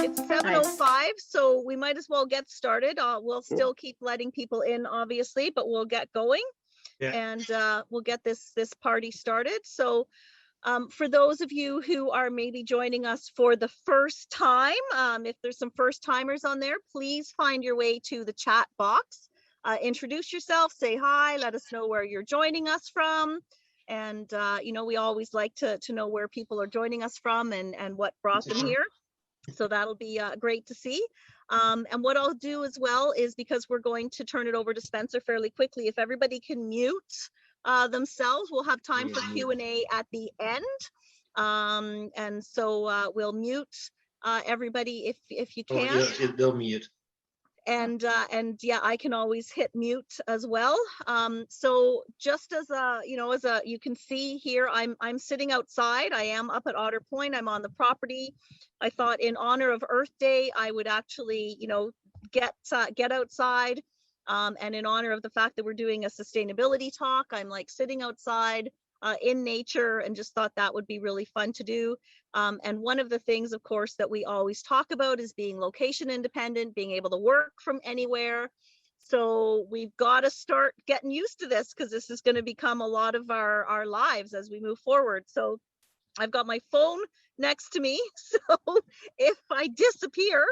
It's 7:05, so we might as well get started. We'll still keep letting people in, obviously, but we'll get going. Yeah. And we'll get this party started. So for those of you who are maybe joining us for the first time, if there's some first timers on there, please find your way to the chat box. Introduce yourself, say hi, let us know where you're joining us from. And, you know, we always like to know where people are joining us from and what brought them here. So that'll be great to see. And what I'll do as well is, because we're going to turn it over to Spencer fairly quickly, if everybody can mute themselves, we'll have time for Q&A at the end. And so we'll mute everybody if you can. Oh, yeah, they'll mute. And yeah, I can always hit mute as well. So just as you can see here, I'm sitting outside. I am up at Otter Point. I'm on the property. I thought in honor of Earth Day, I would actually, get outside. And in honor of the fact that we're doing a sustainability talk, I'm like sitting outside in nature, and just thought that would be really fun to do. And one of the things, of course, that we always talk about is being location independent, being able to work from anywhere. So we've got to start getting used to this, because this is going to become a lot of our lives as we move forward. So I've got my phone next to me. So if I disappear,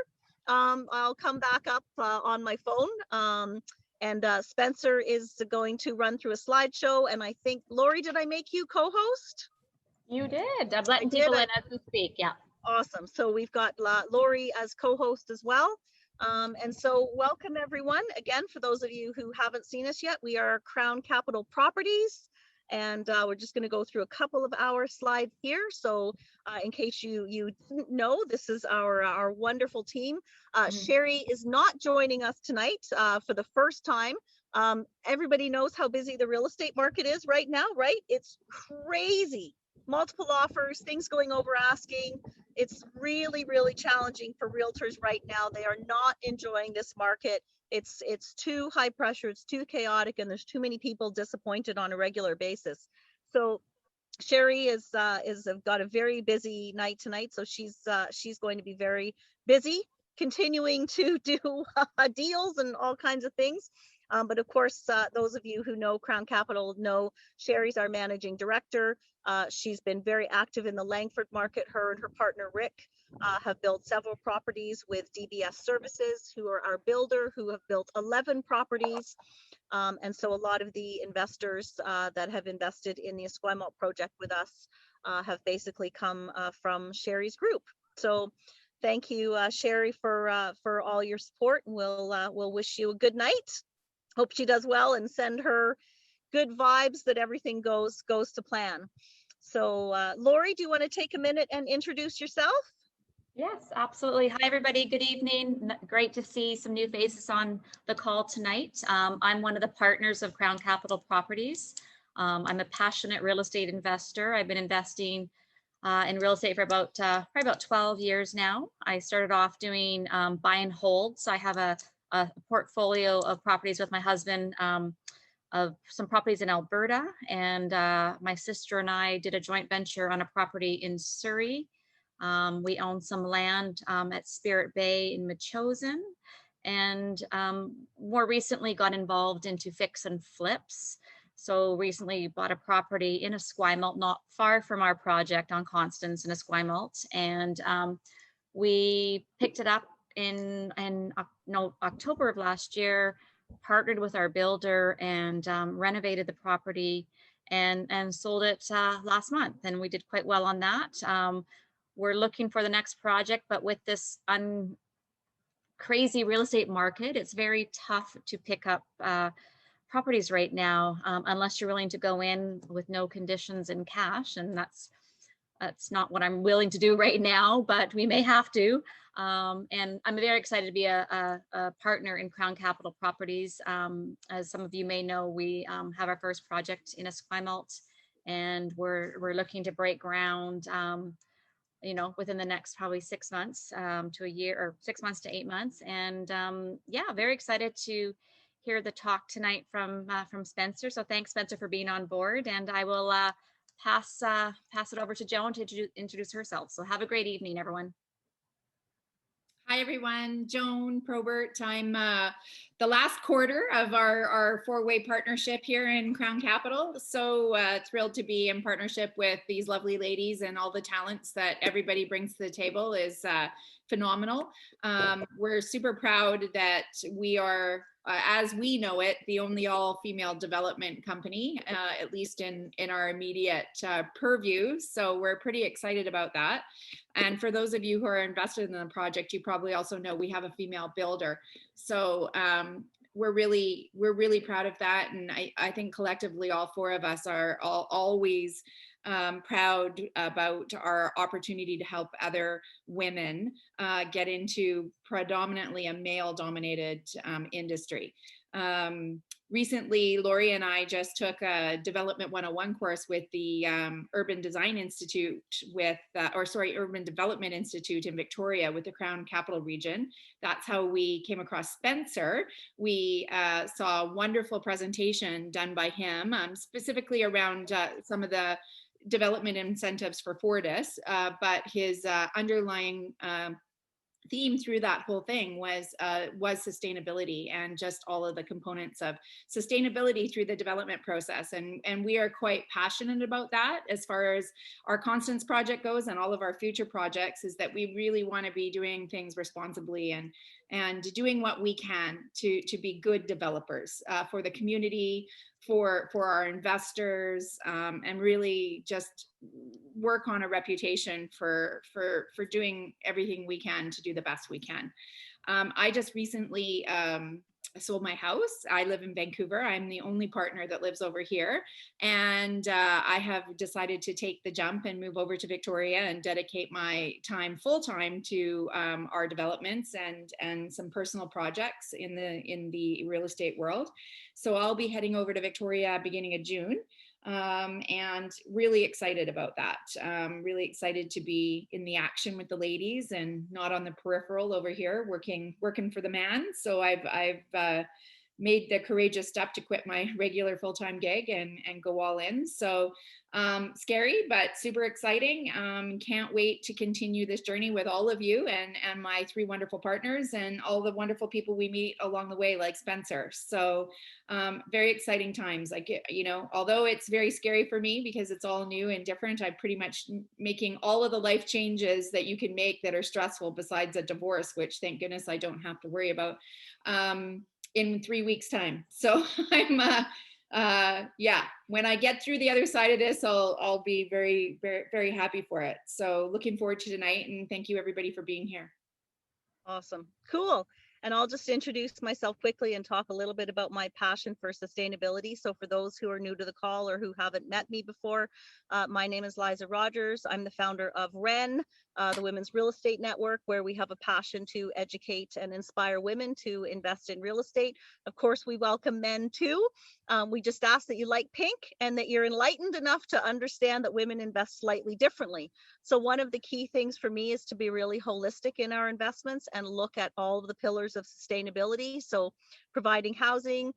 I'll come back up on my phone. And Spencer is going to run through a slideshow. And I think, Lori, did I make you co-host? You did. I'm letting people in as we speak. Yeah. Awesome. So we've got Lori as co-host as well. And so welcome everyone. Again, for those of you who haven't seen us yet, we are Crown Capital Properties. And we're just going to go through a couple of our slides here. So in case you didn't know, this is our wonderful team. Sherry is not joining us tonight for the first time. Everybody knows how busy the real estate market is right now, right? It's crazy. Multiple offers, things going over asking. It's really, really challenging for realtors right now. They are not enjoying this market. It's too high pressure, it's too chaotic, and there's too many people disappointed on a regular basis. So Sherry is got a very busy night tonight, so she's going to be very busy continuing to do deals and all kinds of things. But of course, those of you who know Crown Capital know Sherry's our managing director. She's been very active in the Langford market. Her and her partner Rick have built several properties with DBS Services, who are our builder, who have built 11 properties. And so a lot of the investors that have invested in the Esquimalt project with us have basically come from Sherry's group. So thank you, Sherry, for all your support. And we'll wish you a good night. Hope she does well, and send her good vibes that everything goes to plan. So Lori, do you want to take a minute and introduce yourself? Yes, absolutely. Hi, everybody. Good evening. Great to see some new faces on the call tonight. I'm one of the partners of Crown Capital Properties. I'm a passionate real estate investor. I've been investing in real estate for about probably about 12 years now. I started off doing buy and hold. So I have a portfolio of properties with my husband, of some properties in Alberta, and my sister and I did a joint venture on a property in Surrey. We own some land at Spirit Bay in Metchosin, and more recently got involved into fix and flips. So recently bought a property in Esquimalt, not far from our project on Constance in Esquimalt, and we picked it up in October of last year, partnered with our builder, and renovated the property and sold it last month, and we did quite well on that. We're looking for the next project, but with this crazy real estate market, it's very tough to pick up properties right now, unless you're willing to go in with no conditions and cash, and that's not what I'm willing to do right now, but we may have to. And I'm very excited to be a partner in Crown Capital Properties. As some of you may know, we have our first project in Esquimalt, and we're looking to break ground, within the next probably 6 months to a year, or 6 months to 8 months. And yeah, very excited to hear the talk tonight from Spencer. So thanks, Spencer, for being on board, and I will pass it over to Joan to introduce herself. So have a great evening, everyone. Hi, everyone. Joan Probert. I'm the last quarter of our four-way partnership here in Crown Capital. So thrilled to be in partnership with these lovely ladies, and all the talents that everybody brings to the table is phenomenal. We're super proud that we are, as we know it, the only all-female development company, at least in our immediate purview. So we're pretty excited about that. And for those of you who are invested in the project, you probably also know we have a female builder. So we're really proud of that. And I think collectively, all four of us are always proud about our opportunity to help other women get into predominantly a male-dominated industry. Recently, Lori and I just took a Development 101 course with the Urban Development Institute in Victoria with the Crown Capital region. That's how we came across Spencer. We saw a wonderful presentation done by him, specifically around some of the development incentives for Fortis, but his underlying theme through that whole thing was sustainability, and just all of the components of sustainability through the development process. And we are quite passionate about that as far as our Constance project goes, and all of our future projects, is that we really want to be doing things responsibly and doing what we can to be good developers for the community, for our investors, and really just work on a reputation for doing everything we can to do the best we can. I just recently sold my house. I live in Vancouver. I'm the only partner that lives over here. And I have decided to take the jump and move over to Victoria and dedicate my time full time to our developments and some personal projects in the real estate world. So I'll be heading over to Victoria beginning of June. And really excited about that. Really excited to be in the action with the ladies and not on the peripheral over here working for the man. So I've made the courageous step to quit my regular full-time gig and go all in. So scary, but super exciting. Can't wait to continue this journey with all of you and my three wonderful partners and all the wonderful people we meet along the way, like Spencer. So very exciting times. Like, you know, although it's very scary for me because it's all new and different, I'm pretty much making all of the life changes that you can make that are stressful, besides a divorce, which thank goodness I don't have to worry about, in 3 weeks time. So I'm yeah, when I get through the other side of this, I'll be very, very, very happy for it. So looking forward to tonight, and thank you everybody for being here. Awesome. Cool. And I'll just introduce myself quickly and talk a little bit about my passion for sustainability. So for those who are new to the call or who haven't met me before, my name is Liza Rogers. I'm the founder of REN, the Women's Real Estate Network, where we have a passion to educate and inspire women to invest in real estate. Of course, we welcome men too. We just ask that you like pink and that you're enlightened enough to understand that women invest slightly differently. So one of the key things for me is to be really holistic in our investments and look at all of the pillars of sustainability. So providing housing,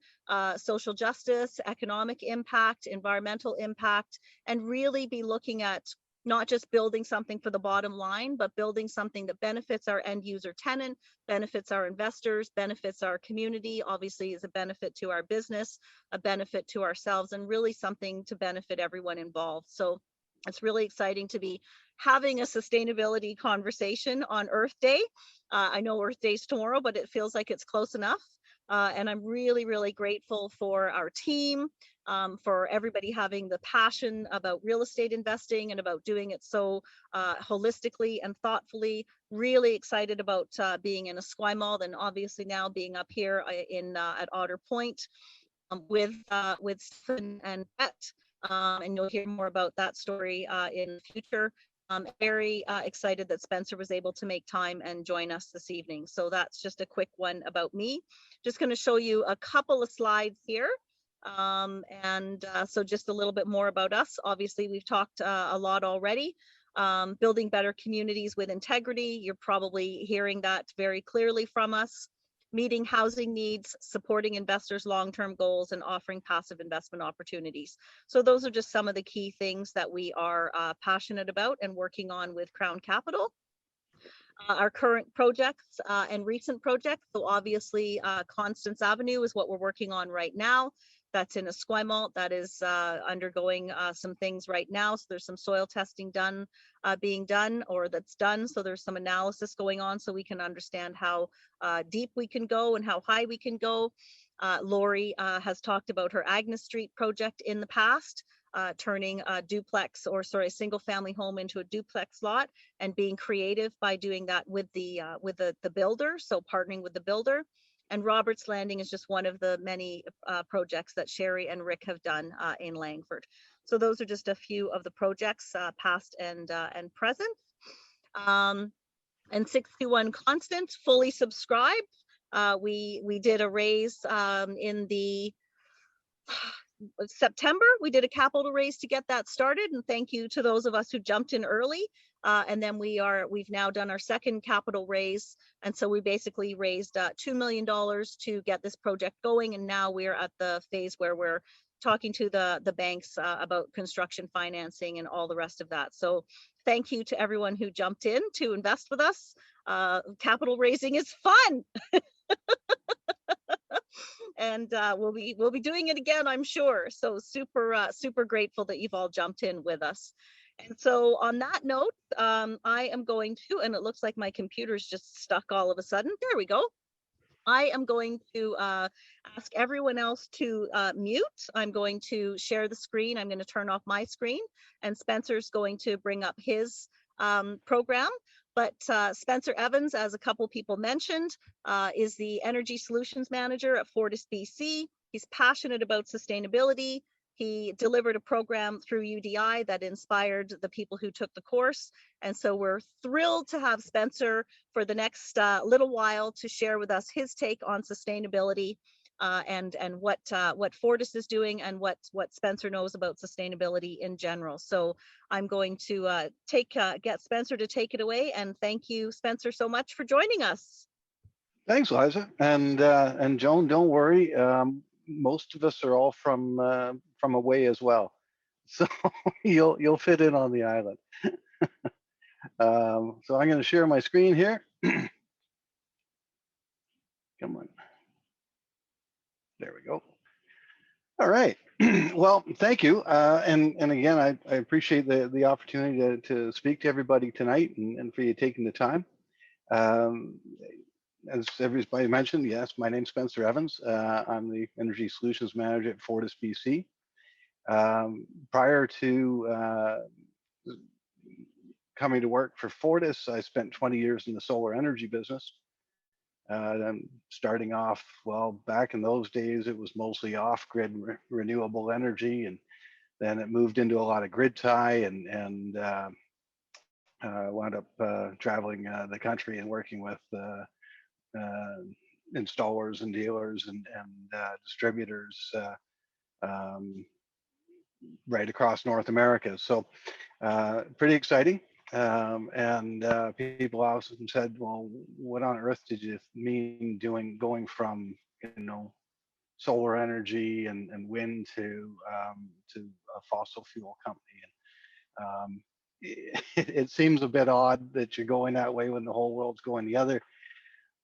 social justice, economic impact, environmental impact, and really be looking at not just building something for the bottom line, but building something that benefits our end user tenant, benefits our investors, benefits our community, obviously is a benefit to our business, a benefit to ourselves, and really something to benefit everyone involved. So it's really exciting to be having a sustainability conversation on Earth Day. I know Earth Day's tomorrow, but it feels like it's close enough. And I'm really, really grateful for our team, for everybody having the passion about real estate investing and about doing it so holistically and thoughtfully. Really excited about being in Esquimalt and obviously now being up here at Otter Point with Stephen and Bette. And you'll hear more about that story in the future. Very excited that Spencer was able to make time and join us this evening. So that's just a quick one about me. Just going to show you a couple of slides here. So just a little bit more about us. Obviously, we've talked a lot already. Building better communities with integrity. You're probably hearing that very clearly from us. meeting housing needs, supporting investors' long-term goals, and offering passive investment opportunities. So those are just some of the key things that we are passionate about and working on with Crown Capital. Our current projects and recent projects. So obviously Constance Avenue is what we're working on right now. That's in Esquimalt. That is undergoing some things right now. So there's some soil testing being done, or that's done. So there's some analysis going on so we can understand how deep we can go and how high we can go. Lori has talked about her Agnes Street project in the past, turning a duplex, or sorry, a single family home into a duplex lot, and being creative by doing that with the builder. So partnering with the builder. And Robert's Landing is just one of the many projects that Sherry and Rick have done in Langford. So those are just a few of the projects, past and present. And 621 Constant, fully subscribed. We did a raise in the September. We did a capital raise to get that started, and thank you to those of us who jumped in early. And then we've now done our second capital raise, and so we basically raised $2 million to get this project going, and now we're at the phase where we're talking to the banks about construction financing and all the rest of that. So thank you to everyone who jumped in to invest with us. Capital raising is fun. And we'll be doing it again, I'm sure. So super grateful that you've all jumped in with us. And so on that note, I am going to, and it looks like my computer's just stuck all of a sudden. There we go. I am going to ask everyone else to mute. I'm going to share the screen. I'm going to turn off my screen, and Spencer's going to bring up his program. But Spencer Evans, as a couple people mentioned, is the Energy Solutions Manager at Fortis BC. He's passionate about sustainability. He delivered a program through UDI that inspired the people who took the course. And so we're thrilled to have Spencer for the next little while to share with us his take on sustainability and what Fortis is doing, and what Spencer knows about sustainability in general. So I'm going to get Spencer to take it away, and thank you, Spencer, so much for joining us. Thanks, Liza, and Joan. Don't worry, most of us are all from away as well, so you'll fit in on the island. So I'm going to share my screen here. Come on. There we go. All right. Well, thank you. And again, I appreciate the opportunity to speak to everybody tonight, and for you taking the time. As everybody mentioned, yes, my name's Spencer Evans. I'm the Energy Solutions Manager at Fortis BC. Prior to coming to work for Fortis, I spent 20 years in the solar energy business. Starting off, well, back in those days, it was mostly off-grid renewable energy, and then it moved into a lot of grid tie, and wound up traveling the country and working with installers and dealers and distributors right across North America. So pretty exciting. And people often said, well, what on earth did you mean going from, solar energy and wind to a fossil fuel company? And it seems a bit odd that you're going that way when the whole world's going the other.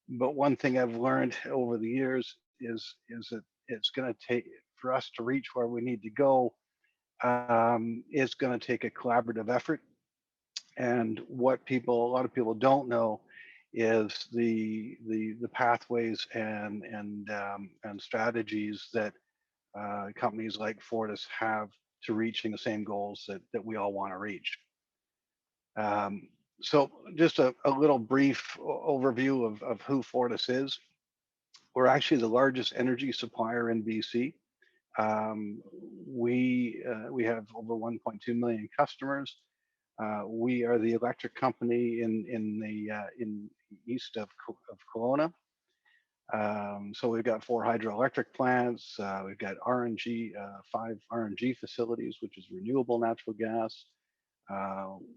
But one thing I've learned over the years is that it's going to take, for us to reach where we need to go, it's going to take a collaborative effort. And what a lot of people don't know is the pathways and strategies that companies like Fortis have to reaching the same goals that we all want to reach. So just a little brief overview of who Fortis is. We're actually the largest energy supplier in BC. We have over 1.2 million customers. We are the electric company in east of Kelowna. So we've got 4 hydroelectric plants. We've got RNG, 5 RNG facilities, which is renewable natural gas.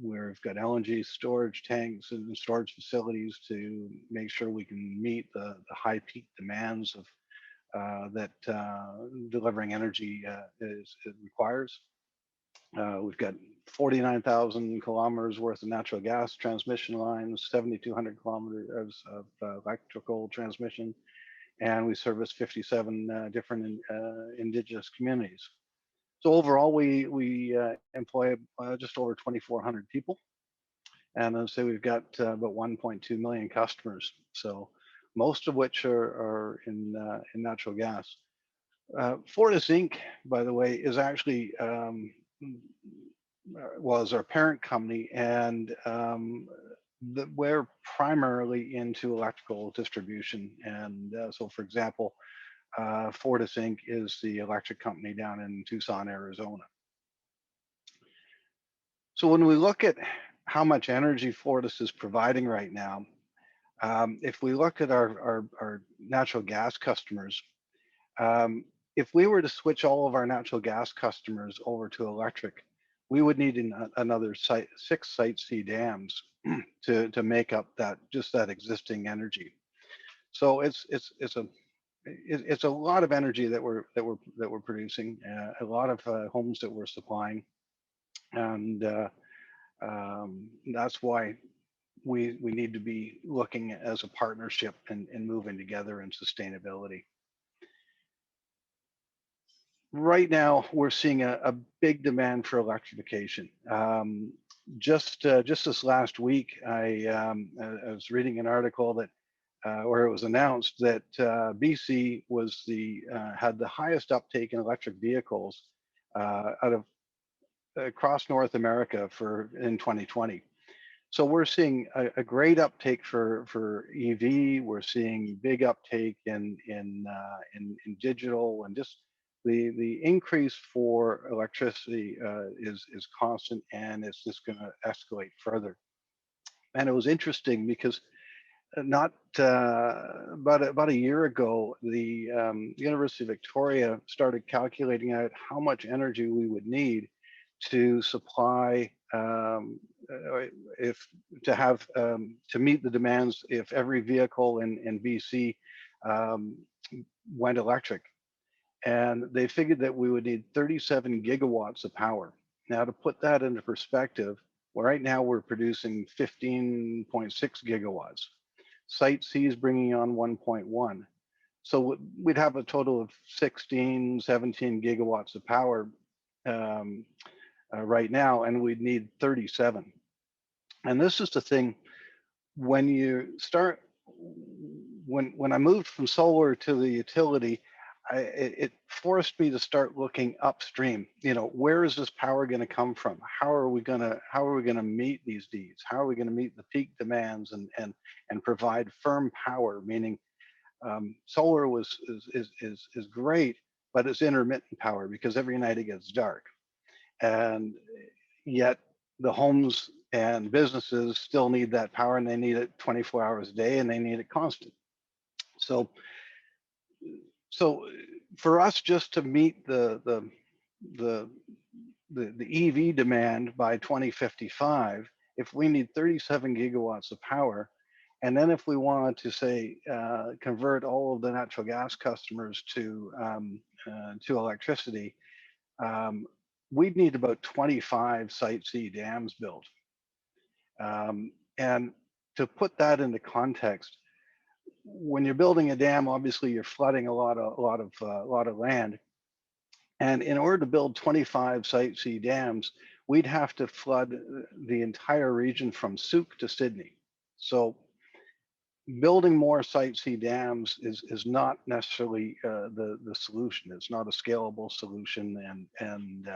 We've got LNG storage tanks and storage facilities to make sure we can meet the high peak demands of that delivering energy it requires. We've got 49,000 kilometers worth of natural gas transmission lines, 7,200 kilometers of electrical transmission, and we service 57 different indigenous communities. So overall, we employ just over 2,400 people, and as I say, we've got about 1.2 million customers. So most of which are in natural gas. Fortis Inc., by the way, is actually was our parent company, and we're primarily into electrical distribution. And so, for example, Fortis Inc. is the electric company down in Tucson, Arizona. So when we look at how much energy Fortis is providing right now, if we look at our natural gas customers, if we were to switch all of our natural gas customers over to electric, we would need another 6 Site C dams to make up that existing energy. So it's a lot of energy that we're producing, a lot of homes that we're supplying, and that's why we need to be looking as a partnership and moving together in sustainability. Right now, we're seeing a big demand for electrification. Just this last week, I was reading an article that where it was announced that BC had the highest uptake in electric vehicles across North America in 2020. So we're seeing a great uptake for EV. We're seeing big uptake in digital, and just the increase for electricity is constant, and it's just going to escalate further. And it was interesting because about a year ago, the University of Victoria started calculating out how much energy we would need to supply to meet the demands if every vehicle in BC went electric. And they figured that we would need 37 gigawatts of power. Now, to put that into perspective, right now we're producing 15.6 gigawatts. Site C is bringing on 1.1. So we'd have a total of 16, 17 gigawatts of power right now, and we'd need 37. And this is the thing, when I moved from solar to the utility, it forced me to start looking upstream. Where is this power going to come from? How are we going to meet these needs? How are we going to meet the peak demands and provide firm power? Meaning, solar is great, but it's intermittent power because every night it gets dark, and yet the homes and businesses still need that power, and they need it 24 hours a day, and they need it constant. So for us just to meet the EV demand by 2055, if we need 37 gigawatts of power, and then if we wanted to say convert all of the natural gas customers to electricity, we'd need about 25 Site C dams built. And to put that into context, when you're building a dam, obviously you're flooding a lot of land, and in order to build 25 Site C dams, we'd have to flood the entire region from Souk to Sydney. So building more Site C dams is not necessarily the solution. It's not a scalable solution, and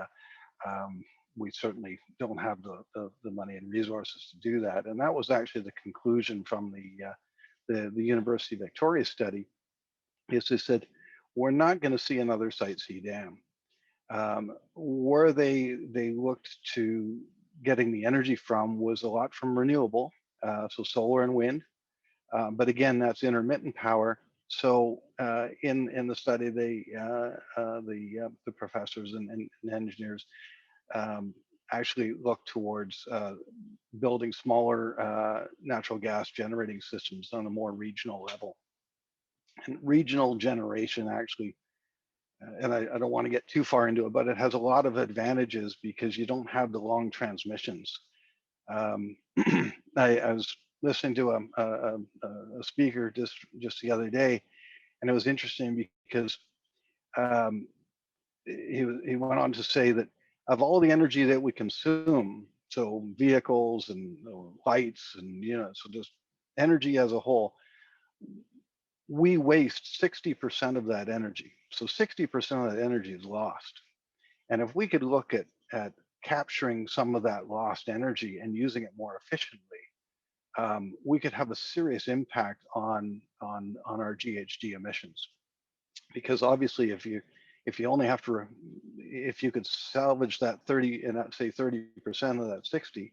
we certainly don't have the money and resources to do that. And that was actually the conclusion from the University of Victoria study, is they said, we're not going to see another Site C dam. Where they looked to getting the energy from was a lot from renewable, so solar and wind. But again, that's intermittent power. So in the study, the professors and engineers actually look towards building smaller natural gas generating systems on a more regional level. And regional generation actually, and I don't want to get too far into it, but it has a lot of advantages because you don't have the long transmissions. I was listening to a speaker just the other day, and it was interesting because um, he went on to say that of all the energy that we consume, so vehicles and lights and so just energy as a whole, we waste 60% of that energy. So 60% of that energy is lost. And if we could look at capturing some of that lost energy and using it more efficiently, we could have a serious impact on our GHG emissions. Because obviously, if you only have to, if you could salvage that 30 and say 30% of that 60,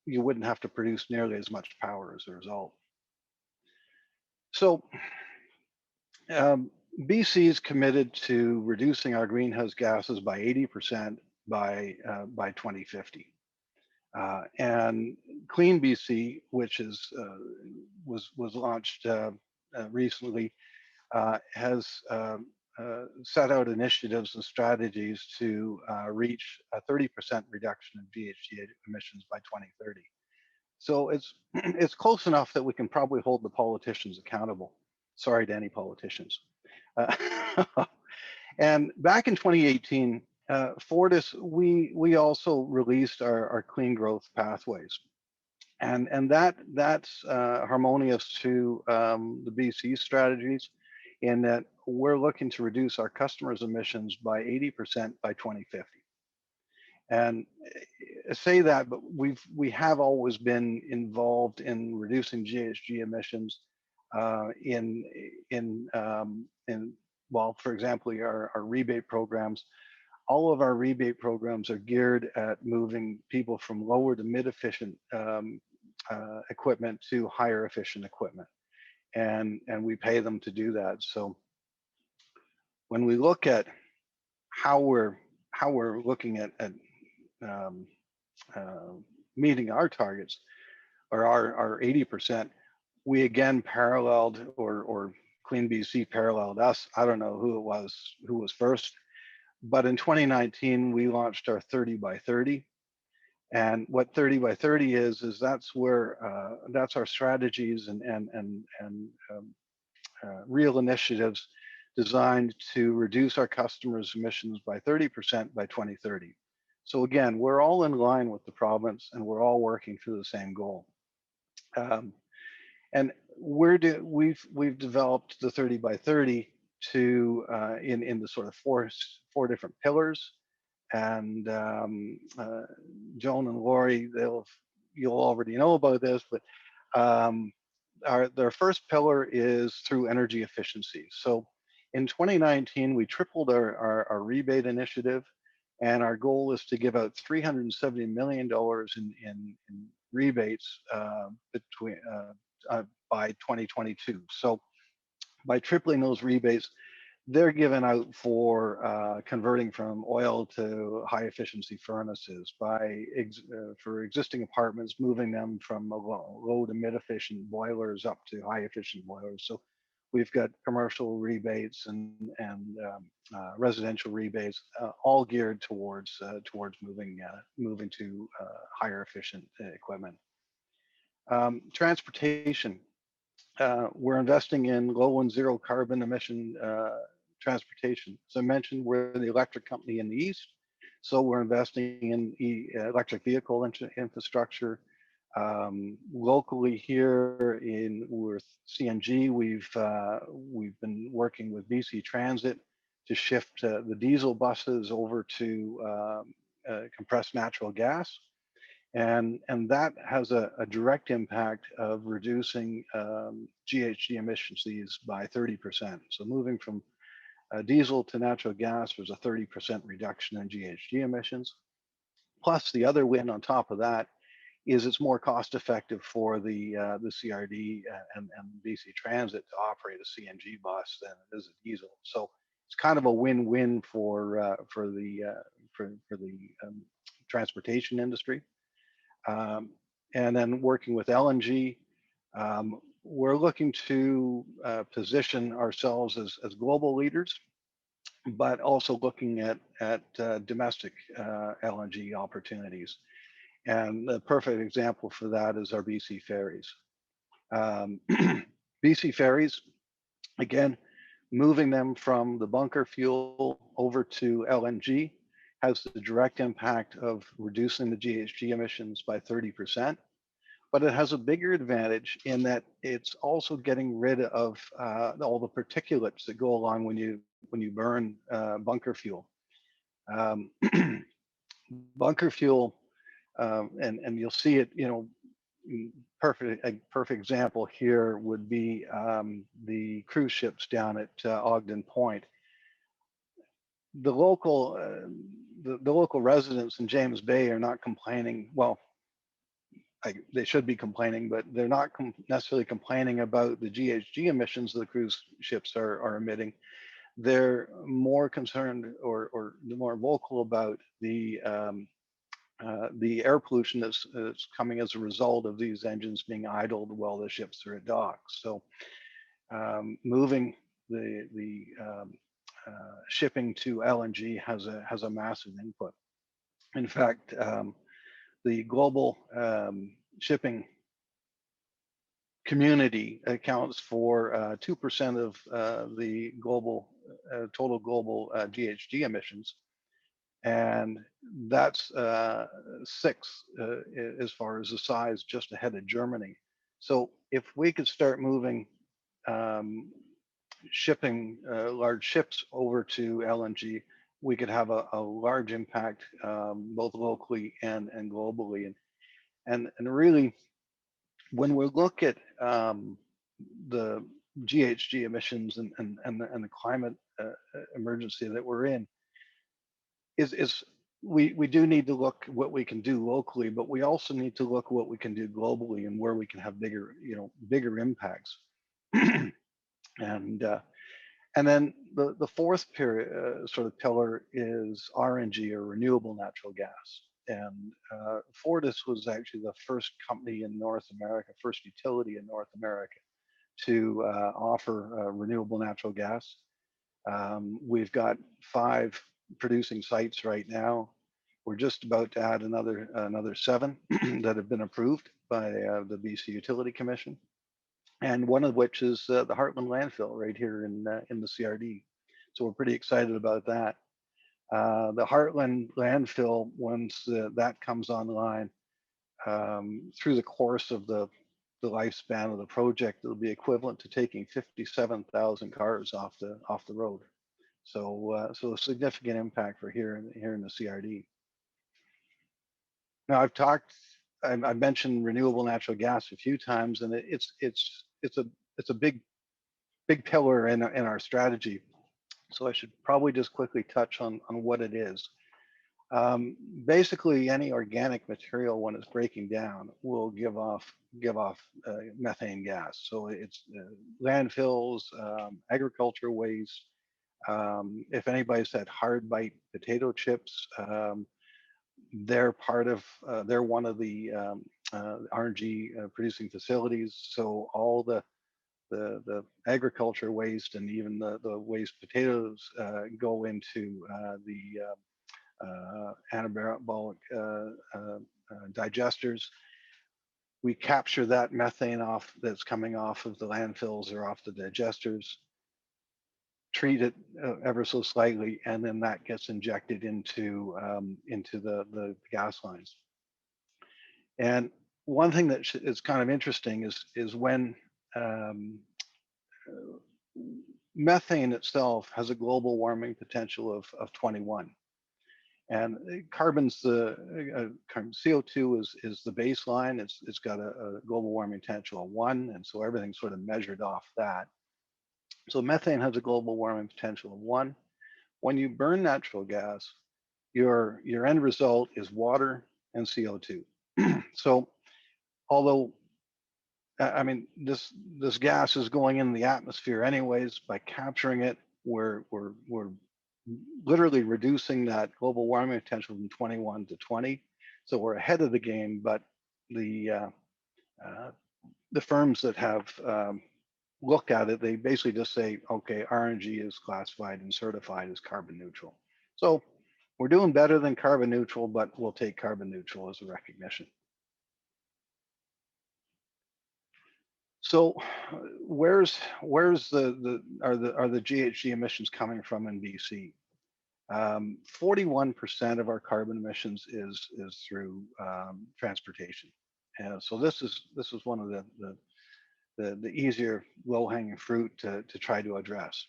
you wouldn't have to produce nearly as much power as a result. So BC is committed to reducing our greenhouse gases by 80% by 2050. And Clean BC, which is was launched recently, has set out initiatives and strategies to reach a 30% reduction in GHG emissions by 2030. So it's close enough that we can probably hold the politicians accountable. Sorry to any politicians. And back in 2018, Fortis, we also released our clean growth pathways. And that's harmonious to the BC strategies in that we're looking to reduce our customers' emissions by 80% by 2050. And say that, but we have always been involved in reducing GHG emissions in well, for example, our rebate programs. All of our rebate programs are geared at moving people from lower to mid-efficient equipment to higher efficient equipment, and we pay them to do that. So when we look at how we're looking at meeting our targets or our 80%, we again paralleled or Clean BC paralleled us. I don't know who was first, but in 2019 we launched our 30 by 30. And what 30 by 30 is that's where that's our strategies and real initiatives designed to reduce our customers' emissions by 30% by 2030. So again, we're all in line with the province, and we're all working through the same goal. And we've developed the 30 by 30 to in the sort of four different pillars. And Joan and Lori, you'll already know about this, but their first pillar is through energy efficiency. So in 2019, we tripled our rebate initiative, and our goal is to give out $370 million in rebates by 2022. So by tripling those rebates, they're given out for converting from oil to high efficiency furnaces, for existing apartments, moving them from low to mid efficient boilers up to high efficient boilers. So we've got commercial rebates and residential rebates, all geared towards moving to higher efficient equipment. Transportation. We're investing in low and zero carbon emission transportation. As I mentioned, we're the electric company in the East, so we're investing in electric vehicle infrastructure. Locally here with CNG, we've been working with BC Transit to shift the diesel buses over to compressed natural gas. And that has a direct impact of reducing GHG emissions by 30%. So moving from diesel to natural gas, there's a 30% reduction in GHG emissions. Plus, the other win on top of that is it's more cost effective for the CRD and BC Transit to operate a CNG bus than it is a diesel. So it's kind of a win-win for for the transportation industry. And then working with LNG, we're looking to position ourselves as global leaders, but also looking at domestic LNG opportunities. And the perfect example for that is our BC ferries. BC ferries, again, moving them from the bunker fuel over to LNG has the direct impact of reducing the GHG emissions by 30%. But it has a bigger advantage in that it's also getting rid of all the particulates that go along when you burn bunker fuel. Bunker fuel, and you'll see it, a perfect example here would be the cruise ships down at Ogden Point. The local residents in James Bay are not complaining. Well, they should be complaining, but they're not necessarily complaining about the GHG emissions the cruise ships are emitting. They're more concerned or more vocal about the air pollution that's coming as a result of these engines being idled while the ships are at docks. So moving the shipping to LNG has a massive input. In fact, the global shipping community accounts for 2% of the global total global GHG emissions, and that's 6 as far as the size, just ahead of Germany. So if we could start moving shipping large ships over to LNG, we could have a large impact both locally and globally. And really, when we look at the GHG emissions and the climate emergency that we're in, we do need to look what we can do locally, but we also need to look what we can do globally and where we can have bigger impacts. And then the fourth sort of pillar is RNG, or renewable natural gas. And Fortis was actually the first company in North America, first utility in North America to offer renewable natural gas. We've got 5 producing sites right now. We're just about to add another 7 that have been approved by the BC Utility Commission, and one of which is the Heartland landfill right here in the CRD. So we're pretty excited about that. The Heartland landfill, once that comes online, through the course of the lifespan of the project, it'll be equivalent to taking 57,000 cars off the road. So a significant impact for here in the CRD. Now I've mentioned renewable natural gas a few times, and it's a big pillar in our strategy. So I should probably just quickly touch on what it is. Basically, any organic material, when it's breaking down, will give off methane gas. So it's landfills, agriculture waste. If anybody's had hard bite potato chips, they're one of the RNG producing facilities. So all the agriculture waste and even the waste potatoes go into the anabolic digesters. We capture that methane that's coming off of the landfills or off the digesters, treat it ever so slightly, and then that gets injected into the gas lines. And one thing that is kind of interesting is when methane itself has a global warming potential of 21. And carbon's CO2 is the baseline. It's got a global warming potential of 1, and so everything's sort of measured off that. So methane has a global warming potential of 1. When you burn natural gas, your end result is water and CO2. So although I mean this gas is going in the atmosphere anyways, by capturing it, we're literally reducing that global warming potential from 21 to 20. So we're ahead of the game, but the firms that have looked at it, they basically just say, okay, RNG is classified and certified as carbon neutral. So we're doing better than carbon neutral, but we'll take carbon neutral as a recognition. So where's the GHG emissions coming from in BC? 41% of our carbon emissions is through transportation. So this is one of the easier low-hanging fruit to try to address.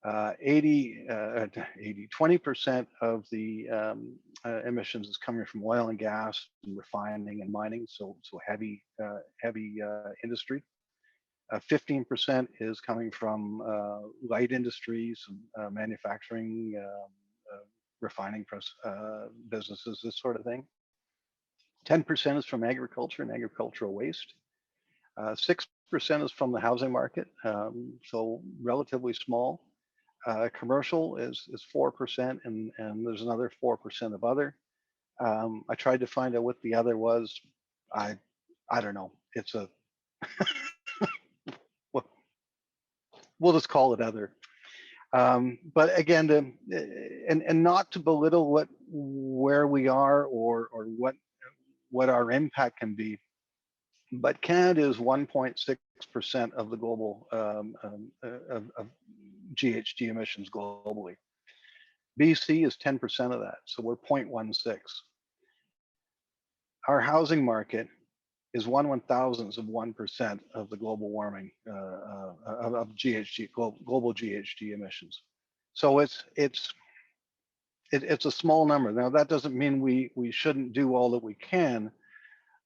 20% of the emissions is coming from oil and gas and refining and mining, so heavy industry. 15% is coming from light industries, manufacturing, refining businesses, this sort of thing. 10% is from agriculture and agricultural waste. 6% is from the housing market, so relatively small. Commercial is 4%, and there's another 4% of other. I tried to find out what the other was. I don't know. It's a we'll just call it other. But again, and not to belittle where we are or what our impact can be, but Canada is 1.6% of the global of GHG emissions globally. BC is 10% of that, so we're 0.16. Our housing market is 1/1000th of 1% of the global warming of GHG, global GHG emissions. So it's a small number. Now that doesn't mean we shouldn't do all that we can,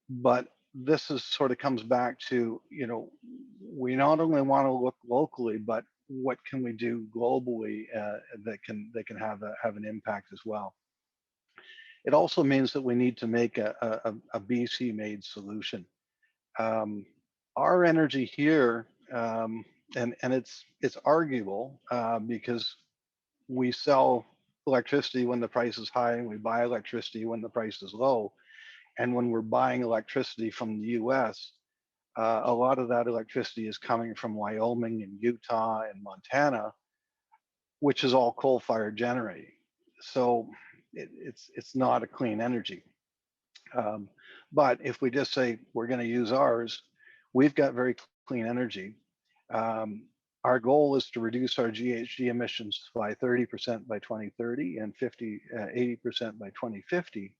but this is sort of comes back to, you know, we not only want to look locally, but what can we do globally that can have an impact as well. It also means that we need to make a BC made solution. Our energy here, and it's arguable because we sell electricity when the price is high and we buy electricity when the price is low. And when we're buying electricity from the US, a lot of that electricity is coming from Wyoming and Utah and Montana, which is all coal-fired generating. So it's not a clean energy. But if we just say we're going to use ours, we've got very clean energy. Our goal is to reduce our GHG emissions by 30% by 2030 and 80% by 2050.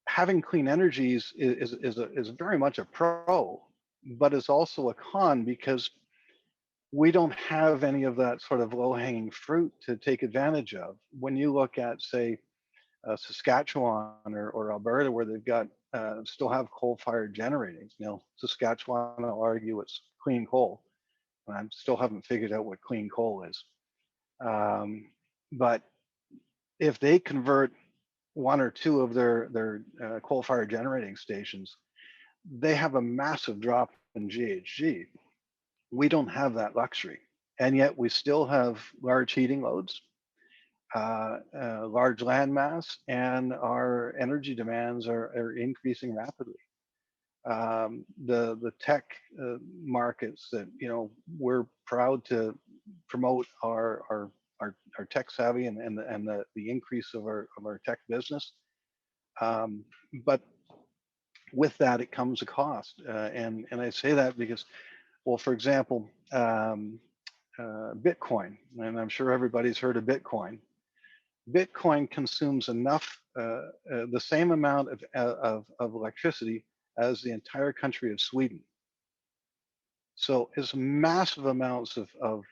Having clean energy is very much a pro, but it's also a con because we don't have any of that sort of low-hanging fruit to take advantage of. When you look at, say, Saskatchewan or Alberta, where they've got still have coal-fired generating. You know, Saskatchewan, I'll argue it's clean coal, and I still haven't figured out what clean coal is. But if they convert one or two of their coal-fired generating stations, they have a massive drop in GHG. We don't have that luxury, and yet we still have large heating loads, large land mass, and our energy demands are increasing rapidly. The tech markets that, you know, we're proud to promote our tech savvy and the increase of our tech business. But with that, it comes a cost. And I say that because, well, for example, Bitcoin, and I'm sure everybody's heard of Bitcoin. Bitcoin consumes enough, the same amount of electricity as the entire country of Sweden. So it's massive amounts of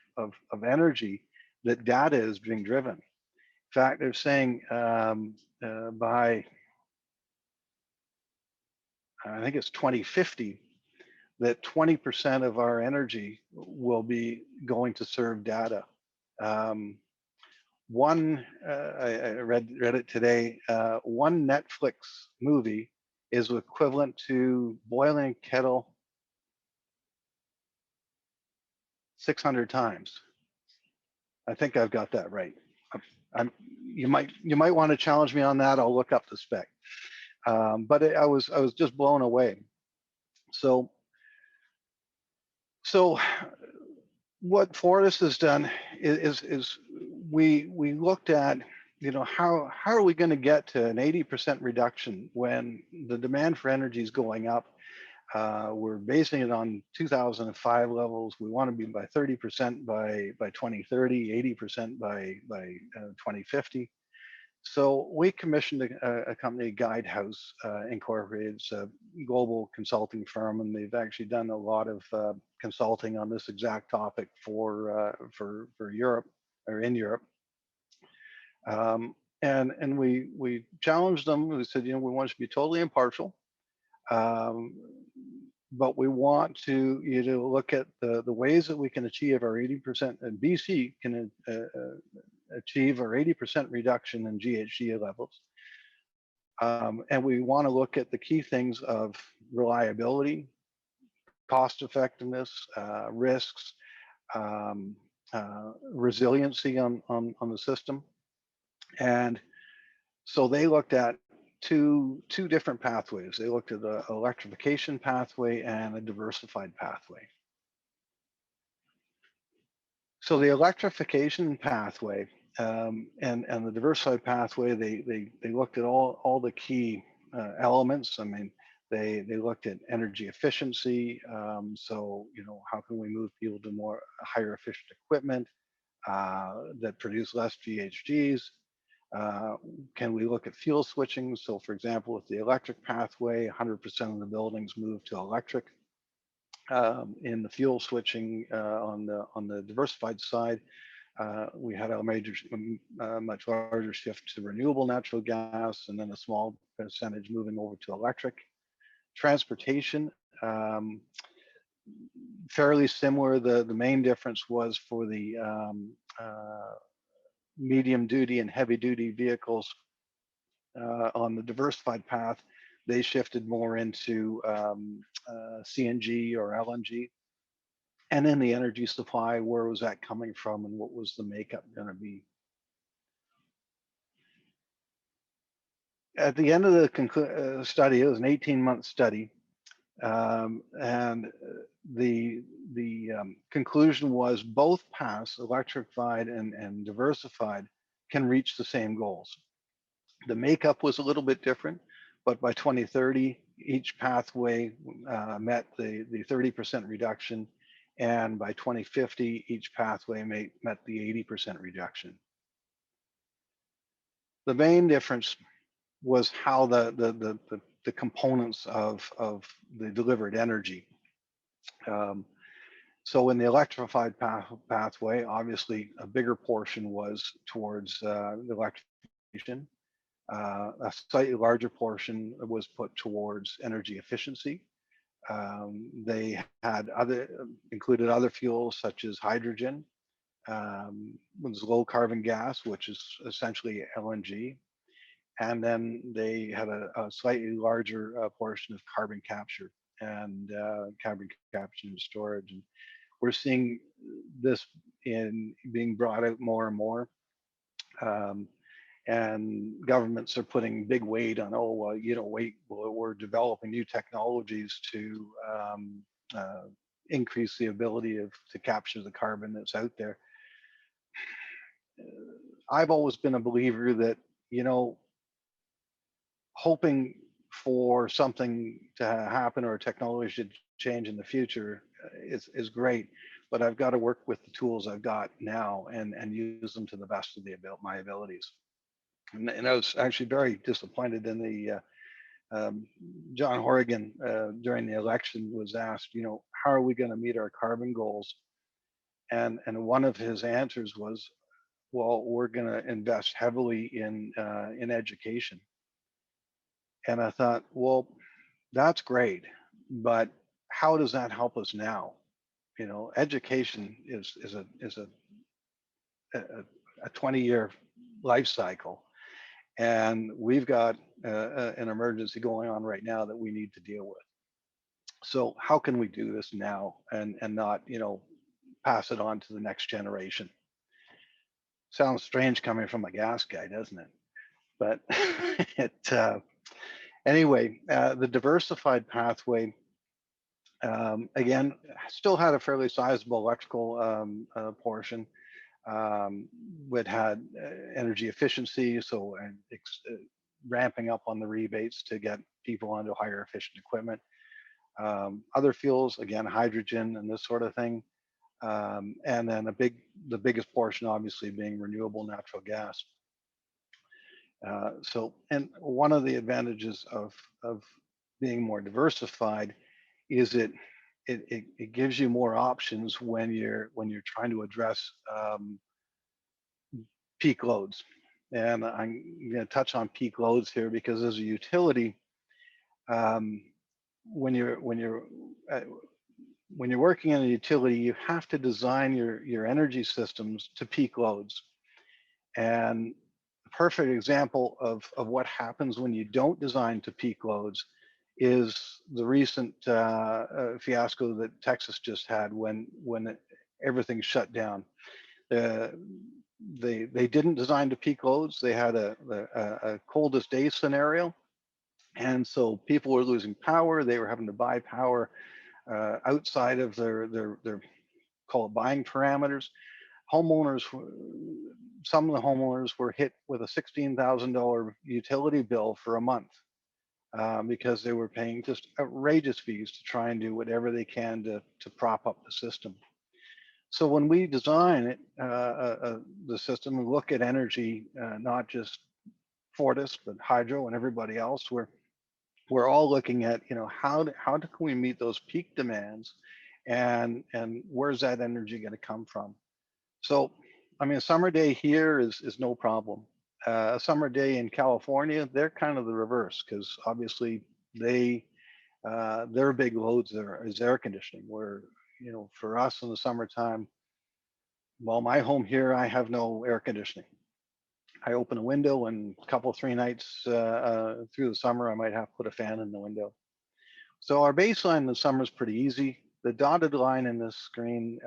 energy that data is being driven. In fact, they're saying by, I think it's 2050, that 20% of our energy will be going to serve data. I read it today, one Netflix movie is equivalent to boiling a kettle 600 times. I think I've got that right. You might want to challenge me on that. I'll look up the spec. But I was just blown away. So what Fortis has done is we looked at, how are we going to get to an 80% reduction when the demand for energy is going up? We're basing it on 2005 levels. We want to be by 30% by 2030, 80% by 2050. So we commissioned a company, Guidehouse Incorporated. It's a global consulting firm, and they've actually done a lot of consulting on this exact topic for Europe, or in Europe. And we challenged them. We said, we want to be totally impartial, but we want to look at the ways that we can achieve our 80%, and BC can achieve our 80% reduction in GHG levels. And we want to look at the key things of reliability, cost effectiveness, risks, resiliency on the system. And so they looked at two different pathways. They looked at the electrification pathway and a diversified pathway. So the electrification pathway and the diversified pathway, they looked at all the key elements. I mean, they looked at energy efficiency. So, how can we move people to more higher efficient equipment that produce less GHGs? Can we look at fuel switching? So, for example, with the electric pathway, 100% of the buildings move to electric. In the fuel switching on the diversified side, we had a much larger shift to renewable natural gas, and then a small percentage moving over to electric. Transportation, fairly similar. The main difference was for the medium duty and heavy duty vehicles on the diversified path. They shifted more into CNG or LNG. And then the energy supply, where was that coming from and what was the makeup going to be? At the end of the study, it was an 18-month study, and the conclusion was both paths, electrified and diversified, can reach the same goals. The makeup was a little bit different, but by 2030, each pathway met the 30% reduction, and by 2050, each pathway met the 80% reduction. The main difference was how the components of the delivered energy. So in the electrified pathway, obviously a bigger portion was towards the electrification. A slightly larger portion was put towards energy efficiency. They had included other fuels such as hydrogen, was low carbon gas, which is essentially LNG. And then they had a slightly larger portion of carbon capture and storage. And we're seeing this being brought out more and more. And governments are putting big weight on, we're developing new technologies to increase the ability to capture the carbon that's out there. I've always been a believer that, hoping for something to happen or technology to change in the future is great, but I've got to work with the tools I've got now and use them to the best of my abilities. And I was actually very disappointed in the John Horgan during the election was asked, how are we going to meet our carbon goals? And one of his answers was, well, we're going to invest heavily in education. And I thought, well, that's great, but how does that help us now? Education is a 20-year life cycle. And we've got an emergency going on right now that we need to deal with. So how can we do this now and not, pass it on to the next generation? Sounds strange coming from a gas guy, doesn't it? But anyway, the diversified pathway, again, still had a fairly sizable electrical portion. It had energy efficiency, so ramping up on the rebates to get people onto higher efficient equipment. Other fuels, again, hydrogen and this sort of thing. And then the biggest portion obviously being renewable natural gas. And one of the advantages of being more diversified is it gives you more options when you're trying to address peak loads. And I'm going to touch on peak loads here because as a utility, when you're working in a utility, you have to design your energy systems to peak loads. And a perfect example of what happens when you don't design to peak loads is the recent fiasco that Texas just had when everything shut down. They didn't design to peak loads. They had a coldest day scenario. And so people were losing power. They were having to buy power outside of their call it buying parameters. Homeowners, some of the homeowners were hit with a $16,000 utility bill for a month because they were paying just outrageous fees to try and do whatever they can to prop up the system. So when we design it, the system, we look at energy, not just Fortis, but hydro and everybody else. We're all looking at, how can we meet those peak demands, and where's that energy going to come from? So, I mean, a summer day here is no problem. A summer day in California, they're kind of the reverse because obviously their big loads there is air conditioning. Where for us in the summertime, well, my home here, I have no air conditioning. I open a window, and a couple, 3 nights through the summer, I might have to put a fan in the window. So our baseline in the summer is pretty easy. The dotted line in this screen,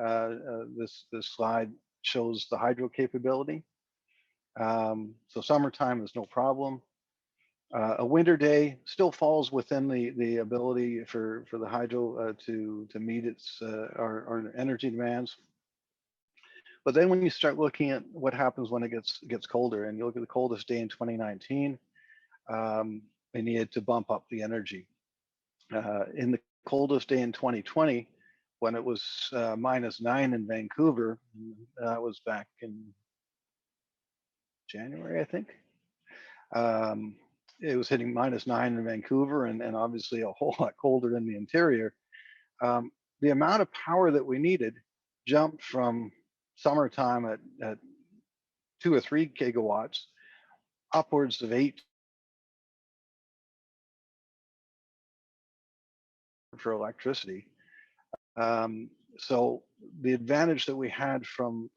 this slide shows the hydro capability. So summertime is no problem. A winter day still falls within the ability for the hydro to meet our energy demands. But then when you start looking at what happens when it gets colder, and you look at the coldest day in 2019, they needed to bump up the energy. In the coldest day in 2020, when it was -9 in Vancouver, that was back in January, I think. It was hitting -9 in Vancouver, and obviously a whole lot colder in the interior. The amount of power that we needed jumped from summertime at 2 or 3 gigawatts upwards of 8 for electricity. So the advantage that we had from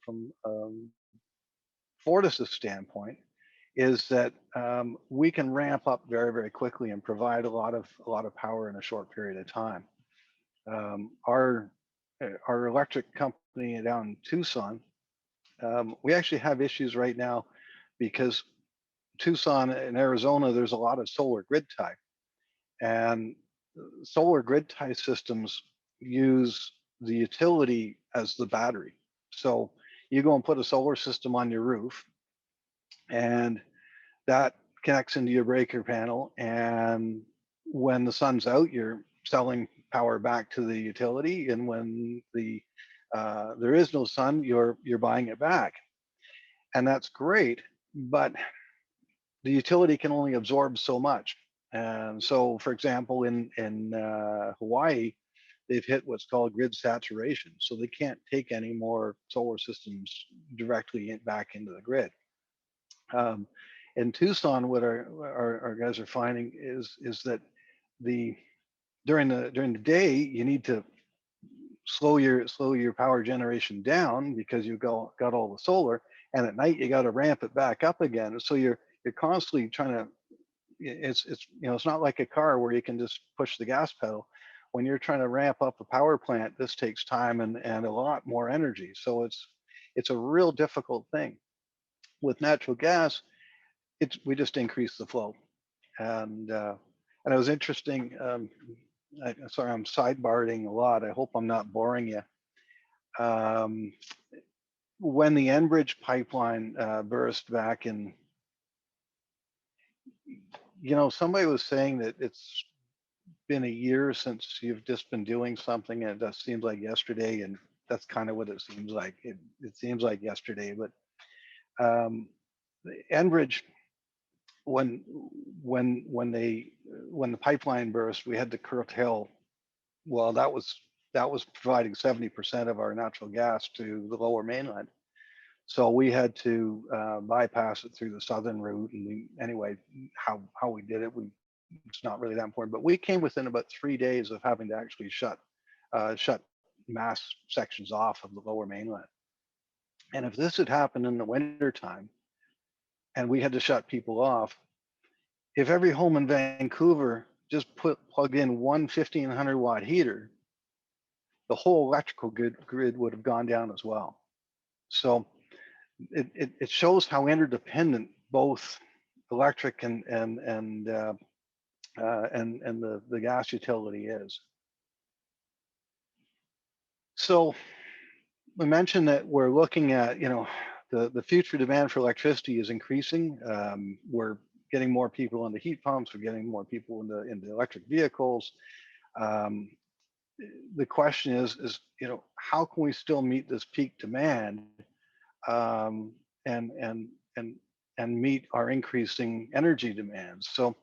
Fortis's standpoint is that we can ramp up very, very quickly and provide a lot of power in a short period of time. Our electric company down in Tucson, we actually have issues right now because Tucson in Arizona, there's a lot of solar grid tie, and solar grid tie systems use the utility as the battery. So you go and put a solar system on your roof, and that connects into your breaker panel, and when the sun's out, you're selling power back to the utility, and when there is no sun, you're buying it back. And that's great, but the utility can only absorb so much. And so, for example, in Hawaii, they've hit what's called grid saturation. So they can't take any more solar systems directly back into the grid. In Tucson, what our guys are finding is that during the day, you need to slow your power generation down because you've got all the solar, and at night you got to ramp it back up again. So you're constantly trying to. It's not like a car where you can just push the gas pedal. When you're trying to ramp up a power plant, this takes time and a lot more energy. So it's a real difficult thing. With natural gas, we just increase the flow. And it was interesting. Sorry, I'm sidebarring a lot. I hope I'm not boring you. When the Enbridge pipeline burst back in, somebody was saying that it's been a year since you've just been doing something, and it just seems like yesterday, and that's kind of what it seems like. It seems like yesterday, but Enbridge, when the pipeline burst, we had to curtail. Well, that was providing 70% of our natural gas to the Lower Mainland, so we had to bypass it through the southern route. And anyway, how we did it, it's not really that important. But we came within about 3 days of having to actually shut mass sections off of the Lower Mainland. And if this had happened in the winter time, and we had to shut people off, if every home in Vancouver just plugged in one 1,500 watt heater, the whole electrical grid would have gone down as well. So it shows how interdependent both electric and the gas utility is. So we mentioned that we're looking at, the future demand for electricity is increasing. We're getting more people into heat pumps. We're getting more people into electric vehicles. The question is, how can we still meet this peak demand and meet our increasing energy demands? So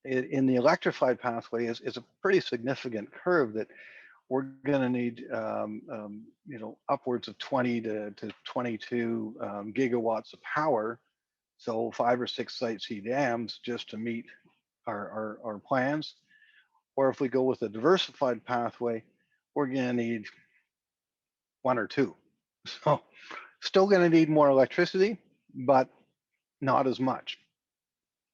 in the electrified pathway is a pretty significant curve that we're going to need, upwards of 20 to 22 gigawatts of power. So 5 or 6 Site C dams just to meet our plans. Or if we go with a diversified pathway, we're going to need 1 or 2. So still going to need more electricity, but not as much.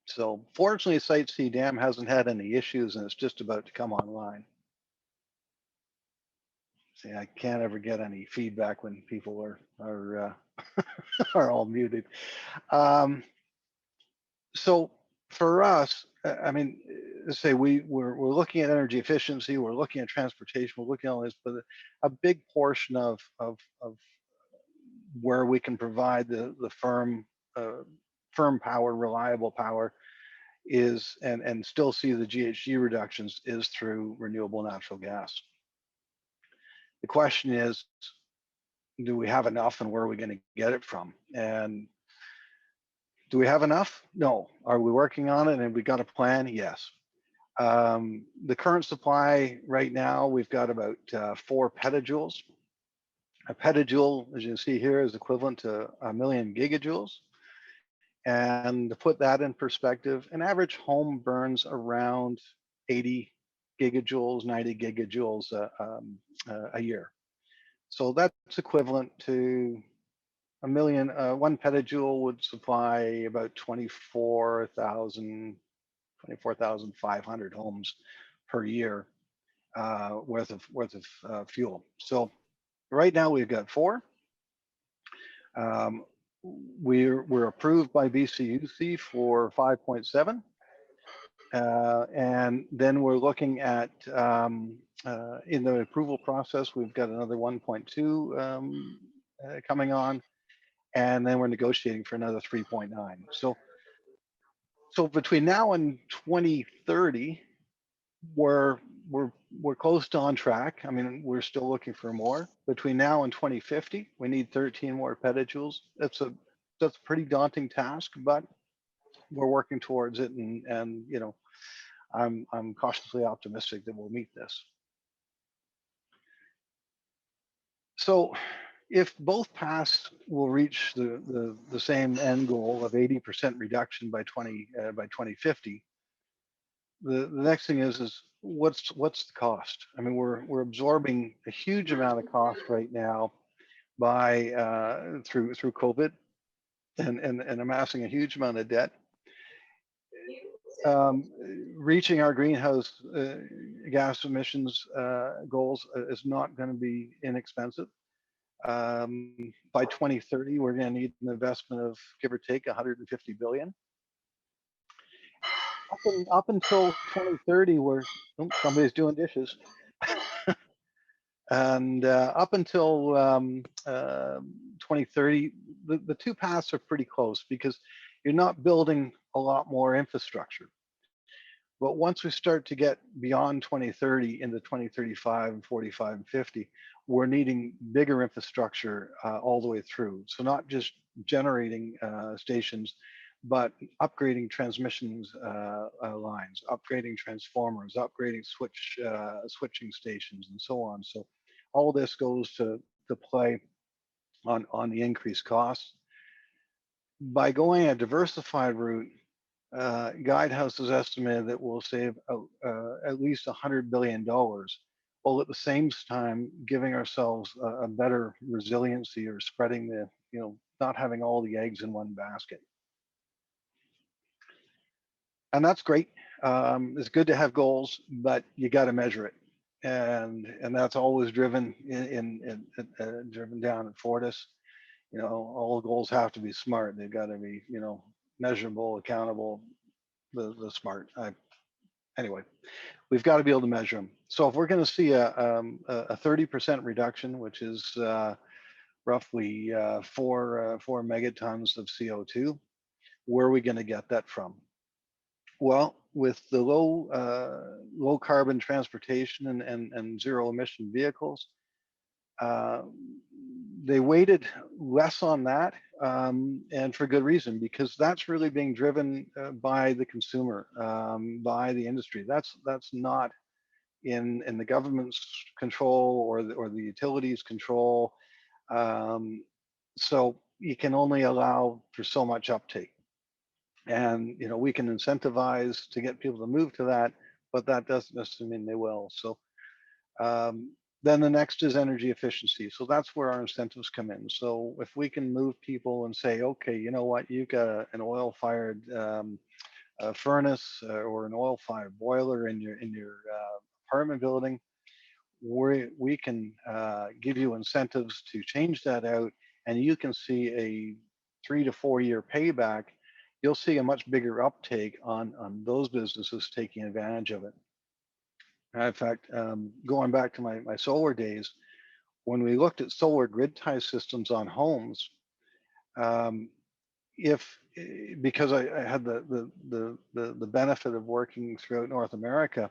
So fortunately, Site C dam hasn't had any issues, and it's just about to come online. See, I can't ever get any feedback when people are all muted. So for us, I mean, say we're looking at energy efficiency, we're looking at transportation, we're looking at all this, but a big portion of where we can provide the firm power, reliable power is, and still see the GHG reductions, is through renewable natural gas. The question is, do we have enough, and where are we going to get it from? And do we have enough? No. Are we working on it and we got a plan? Yes. The current supply right now, we've got about 4 petajoules. A petajoule, as you can see here, is equivalent to 1 million gigajoules. And to put that in perspective, an average home burns around 80 gigajoules, 90 gigajoules a year. So that's equivalent to 1 million. 1 petajoule would supply about 24,500 homes per year worth of fuel. So right now we've got 4. We're approved by BCUC for 5.7. And then we're looking at, in the approval process, we've got another 1.2 coming on, and then we're negotiating for another 3.9. So between now and 2030, we're close to on track. I mean, we're still looking for more. Between now and 2050, we need 13 more petajoules. That's a pretty daunting task, but we're working towards it, and I'm cautiously optimistic that we'll meet this. So if both paths will reach the same end goal of 80% reduction by 2050, the next thing is what's the cost? I mean, we're absorbing a huge amount of cost right now by through COVID and amassing a huge amount of debt. Reaching our greenhouse gas emissions goals is not going to be inexpensive. By 2030, we're going to need an investment of, give or take, 150 billion. Up until 2030, somebody's doing dishes. And up until 2030, the two paths are pretty close because you're not building a lot more infrastructure. But once we start to get beyond 2030 into 2035 and 45 and 50, we're needing bigger infrastructure all the way through. So not just generating stations, but upgrading transmissions lines, upgrading transformers, upgrading switching stations, and so on. So all this goes to play on the increased costs. By going a diversified route, Guidehouse has estimated that we'll save at least $100 billion, while at the same time giving ourselves a better resiliency, or spreading not having all the eggs in one basket. And that's great. It's good to have goals, but you got to measure it. And that's always driven driven down at Fortis. All goals have to be smart. They've got to be, measurable, accountable, the smart. Anyway, we've got to be able to measure them. So if we're going to see a 30% reduction, which is roughly 4 megatons of CO2, where are we going to get that from? Well, with the low carbon transportation and zero emission vehicles, they weighted less on that, and for good reason, because that's really being driven by the consumer, by the industry. That's not in the government's control or the utilities control. So you can only allow for so much uptake. And we can incentivize to get people to move to that, but that doesn't necessarily mean they will. So then the next is energy efficiency. So that's where our incentives come in. So if we can move people and say, okay, you know what, you've got an oil-fired furnace or an oil-fired boiler in your apartment building, we can give you incentives to change that out, and you can see a 3 to 4 year payback. You'll see a much bigger uptake on those businesses taking advantage of it. In fact, going back to my solar days, when we looked at solar grid tie systems on homes, because I had the benefit of working throughout North America,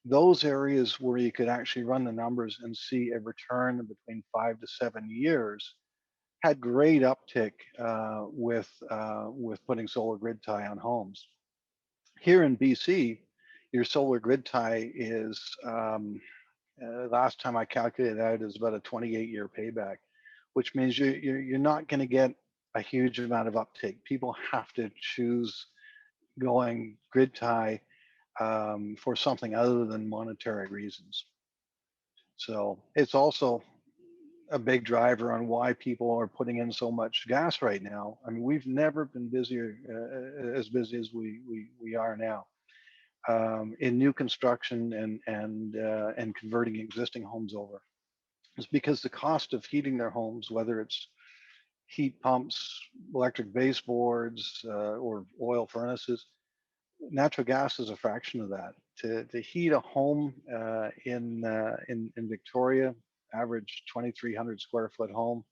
those areas where you could actually run the numbers and see a return between 5 to 7 years had great uptick with putting solar grid tie on homes. Here in BC, your solar grid tie is, last time I calculated out, is about a 28-year payback, which means you're not going to get a huge amount of uptake. People have to choose going grid tie for something other than monetary reasons. So it's also a big driver on why people are putting in so much gas right now. I mean, we've never been busier, as busy as we are now, in new construction and converting existing homes over. It's because the cost of heating their homes, whether it's heat pumps, electric baseboards, or oil furnaces, natural gas is a fraction of that. To heat a home in Victoria, average 2,300 square foot home.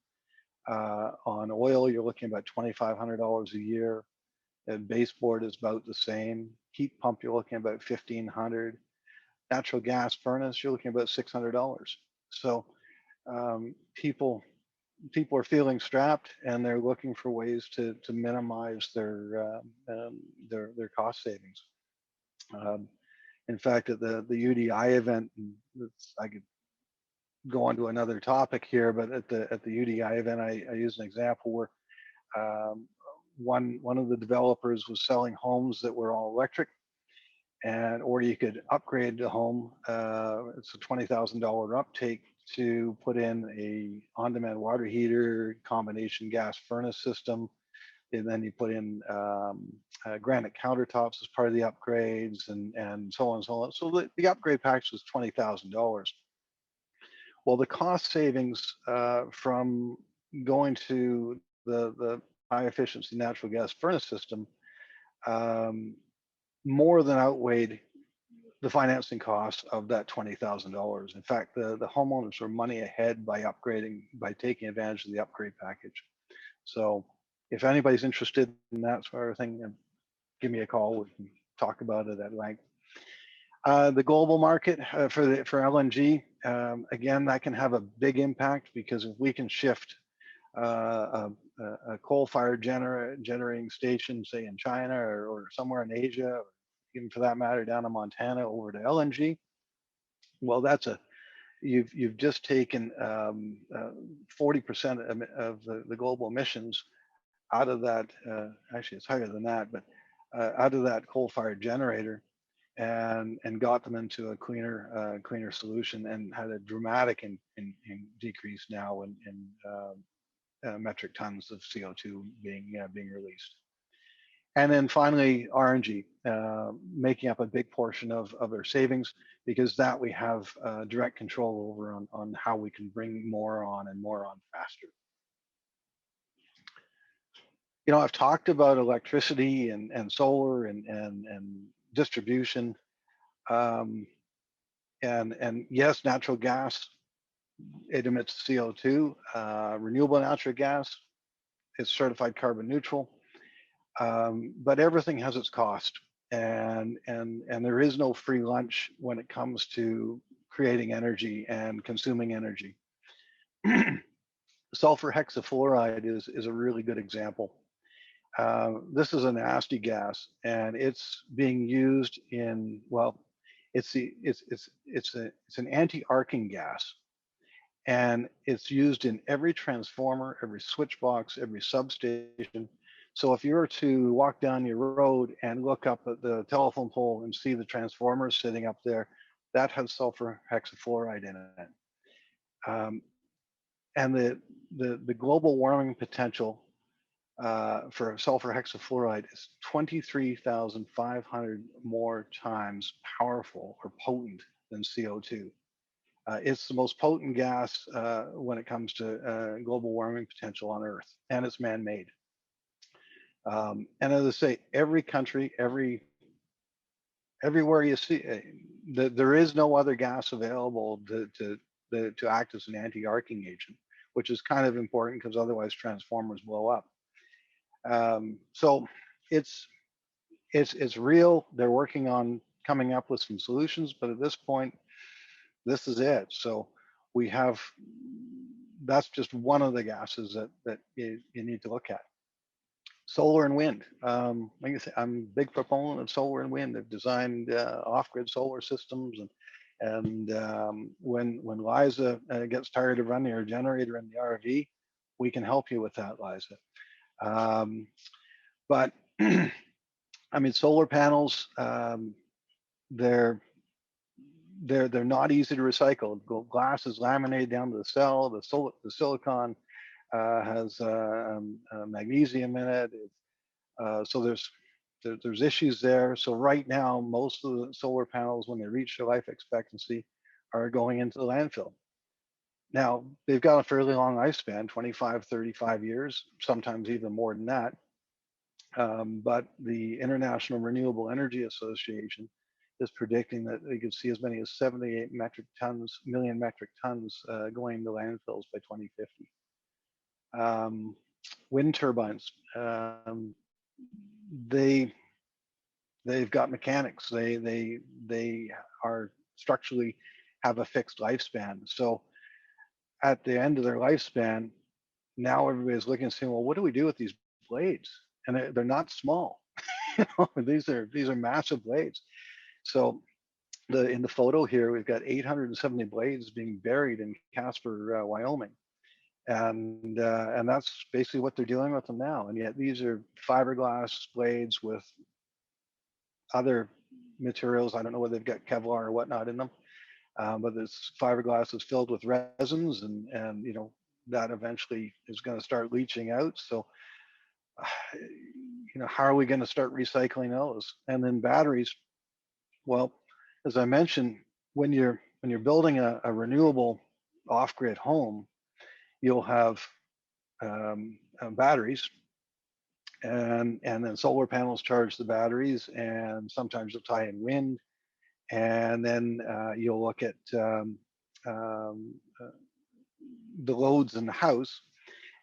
On oil, you're looking about $2,500 a year. And baseboard is about the same. Heat pump, you're looking at about $1,500. Natural gas furnace, you're looking at about $600. So people are feeling strapped, and they're looking for ways to minimize their cost savings. In fact, at the UDI event, I could go on to another topic here, but at the UDI event, I used an example where one of the developers was selling homes that were all electric, or you could upgrade the home. It's a $20,000 uptake to put in a on-demand water heater, combination gas furnace system, and then you put in granite countertops as part of the upgrades, and so on and so on. So the upgrade package was $20,000. Well, the cost savings from going to the high efficiency natural gas furnace system um, more than outweighed the financing costs of that $20,000. In fact, the homeowners were money ahead by upgrading, by taking advantage of the upgrade package. So if anybody's interested in that sort of thing, give me a call. We can talk about it at length. The global market for LNG, again, that can have a big impact, because if we can shift a coal-fired generating station, say in China or somewhere in Asia, or even for that matter down in Montana, over to LNG, well, you've just taken 40% of the global emissions out of that. Actually, it's higher than that, but out of that coal-fired generator, and got them into a cleaner solution, and had a dramatic in decrease now in metric tons of CO2 being released. And then finally, RNG, making up a big portion of their savings, because that we have direct control over on how we can bring more on and more on faster. You know, I've talked about electricity and solar and distribution. And yes, natural gas, it emits CO2. Renewable natural gas is certified carbon neutral. But everything has its cost, and there is no free lunch when it comes to creating energy and consuming energy. Sulfur hexafluoride is a really good example. This is a nasty gas, and it's being used in, well, it's an anti-arcing gas, and it's used in every transformer, every switch box, every substation. So if you were to walk down your road and look up at the telephone pole and see the transformers sitting up there, that has sulfur hexafluoride in it. And the global warming potential for sulfur hexafluoride is 23,500 more times powerful or potent than CO2. It's the most potent gas when it comes to global warming potential on Earth, and it's man-made. And as I say, every country, everywhere you see, there is no other gas available to act as an anti-arcing agent, which is kind of important, because otherwise transformers blow up. So it's real. They're working on coming up with some solutions, but at this point, this is it. So that's just one of the gases that you need to look at. Solar and wind. Like I say, I'm a big proponent of solar and wind. They've designed off-grid solar systems, and when Liza gets tired of running her generator in the RV, we can help you with that, Liza. But I mean, solar panels, they're not easy to recycle. Glass is laminated down to the cell. The silicon has magnesium in it. So there's issues there. So right now, most of the solar panels, when they reach their life expectancy, are going into the landfill. Now, they've got a fairly long lifespan, 25, 35 years, sometimes even more than that. But the International Renewable Energy Association is predicting that they could see as many as 78 million metric tons going into landfills by 2050. Wind turbines, they've got mechanics. They are structurally have a fixed lifespan. So at the end of their lifespan, now everybody's looking and saying, well, what do we do with these blades? And they're not small. These are massive blades. So in the photo here, we've got 870 blades being buried in Casper, Wyoming. And that's basically what they're dealing with them now. And yet these are fiberglass blades with other materials. I don't know whether they've got Kevlar or whatnot in them, but this fiberglass is filled with resins, and that eventually is going to start leaching out. So how are we going to start recycling those? And then batteries. Well, as I mentioned, when you're building a renewable off-grid home, you'll have batteries, and then solar panels charge the batteries, and sometimes you'll tie in wind, and then you'll look at um, uh, the loads in the house,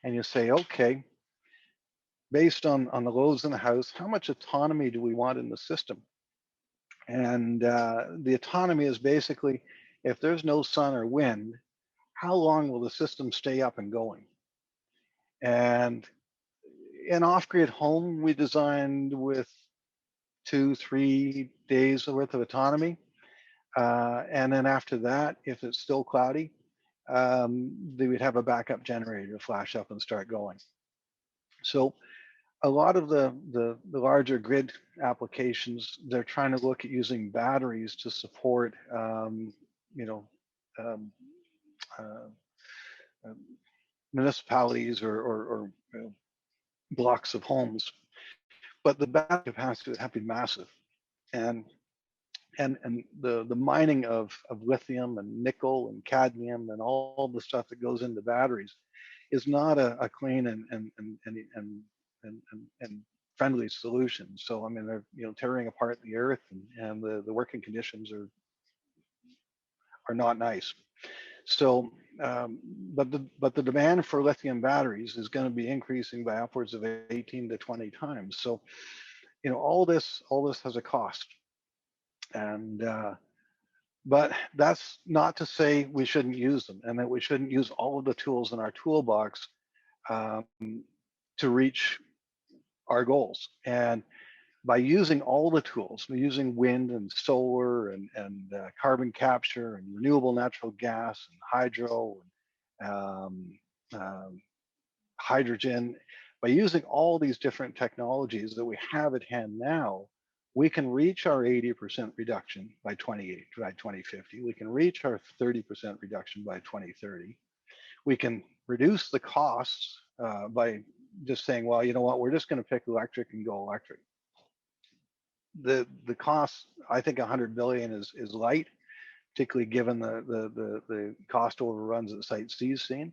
and you say, okay, based on the loads in the house, how much autonomy do we want in the system? And the autonomy is basically, if there's no sun or wind, how long will the system stay up and going? And in off-grid home, we designed with 2-3 days worth of autonomy. And then after that, if it's still cloudy, they would have a backup generator flash up and start going. So a lot of the larger grid applications, they're trying to look at using batteries to support, you know, um, municipalities or blocks of homes. But the battery capacity would have to be massive, and the mining of lithium and nickel and cadmium and all the stuff that goes into batteries is not a clean and friendly solution. So I mean, they're tearing apart the earth, and the working conditions are not nice. So, but the demand for lithium batteries is going to be increasing by upwards of 18 to 20 times. So, all this has a cost, and but that's not to say we shouldn't use them, and that we shouldn't use all of the tools in our toolbox um, to reach our goals. And by using all the tools, using wind and solar and carbon capture and renewable natural gas and hydro and hydrogen, by using all these different technologies that we have at hand now, we can reach our 80% reduction by 2050. We can reach our 30% reduction by 2030. We can reduce the costs by just saying, well, you know what, we're just going to pick electric and go electric. The cost, I think 100 billion is light, particularly given the cost overruns that Site C's seen.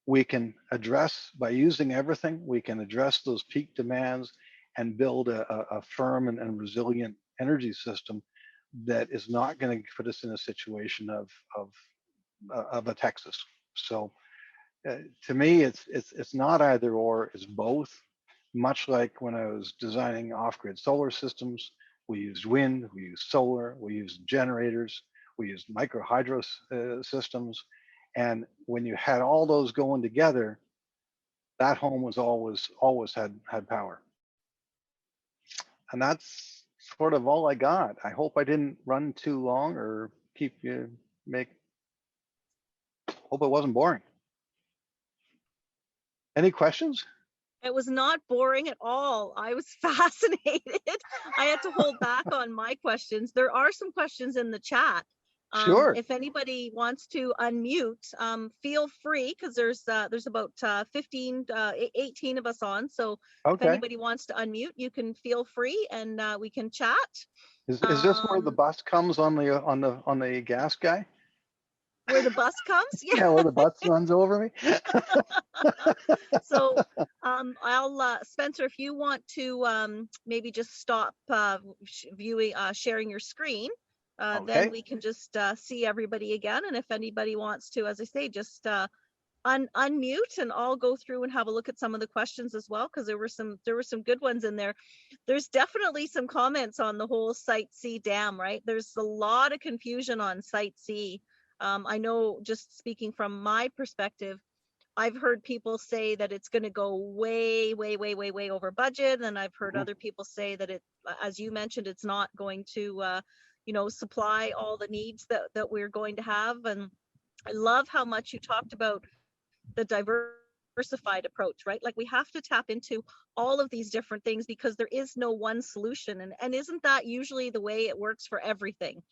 We can address, by using everything, we can address those peak demands and build a firm and resilient energy system that is not going to put us in a situation of a Texas. So to me, it's not either or, it's both. Much like when I was designing off-grid solar systems, we used wind, we used solar, we used generators, we used micro hydro systems. And when you had all those going together, that home was always had power. And that's sort of all I got. I hope I didn't run too long or hope it wasn't boring. Any questions? It was not boring at all. I was fascinated. I had to hold back on my questions. There are some questions in the chat. Sure. If anybody wants to unmute, feel free, because there's about 18 of us on. So if anybody wants to unmute, you can feel free, and we can chat. Is this where the bus comes on the gas guy? Where the bus comes? Yeah, where the bus runs over me. So I'll Spencer, if you want to maybe just stop sharing your screen, then we can just see everybody again. And if anybody wants to, as I say, just unmute, and I'll go through and have a look at some of the questions as well, because there were some good ones in there. There's definitely some comments on the whole Site C dam, right? There's a lot of confusion on Site C. I know, just speaking from my perspective, I've heard people say that it's going to go way over budget, and I've heard other people say that it, as you mentioned, it's not going to supply all the needs that we're going to have. And I love how much you talked about the diversified approach, right? Like, we have to tap into all of these different things, because there is no one solution. And isn't that usually the way it works for everything,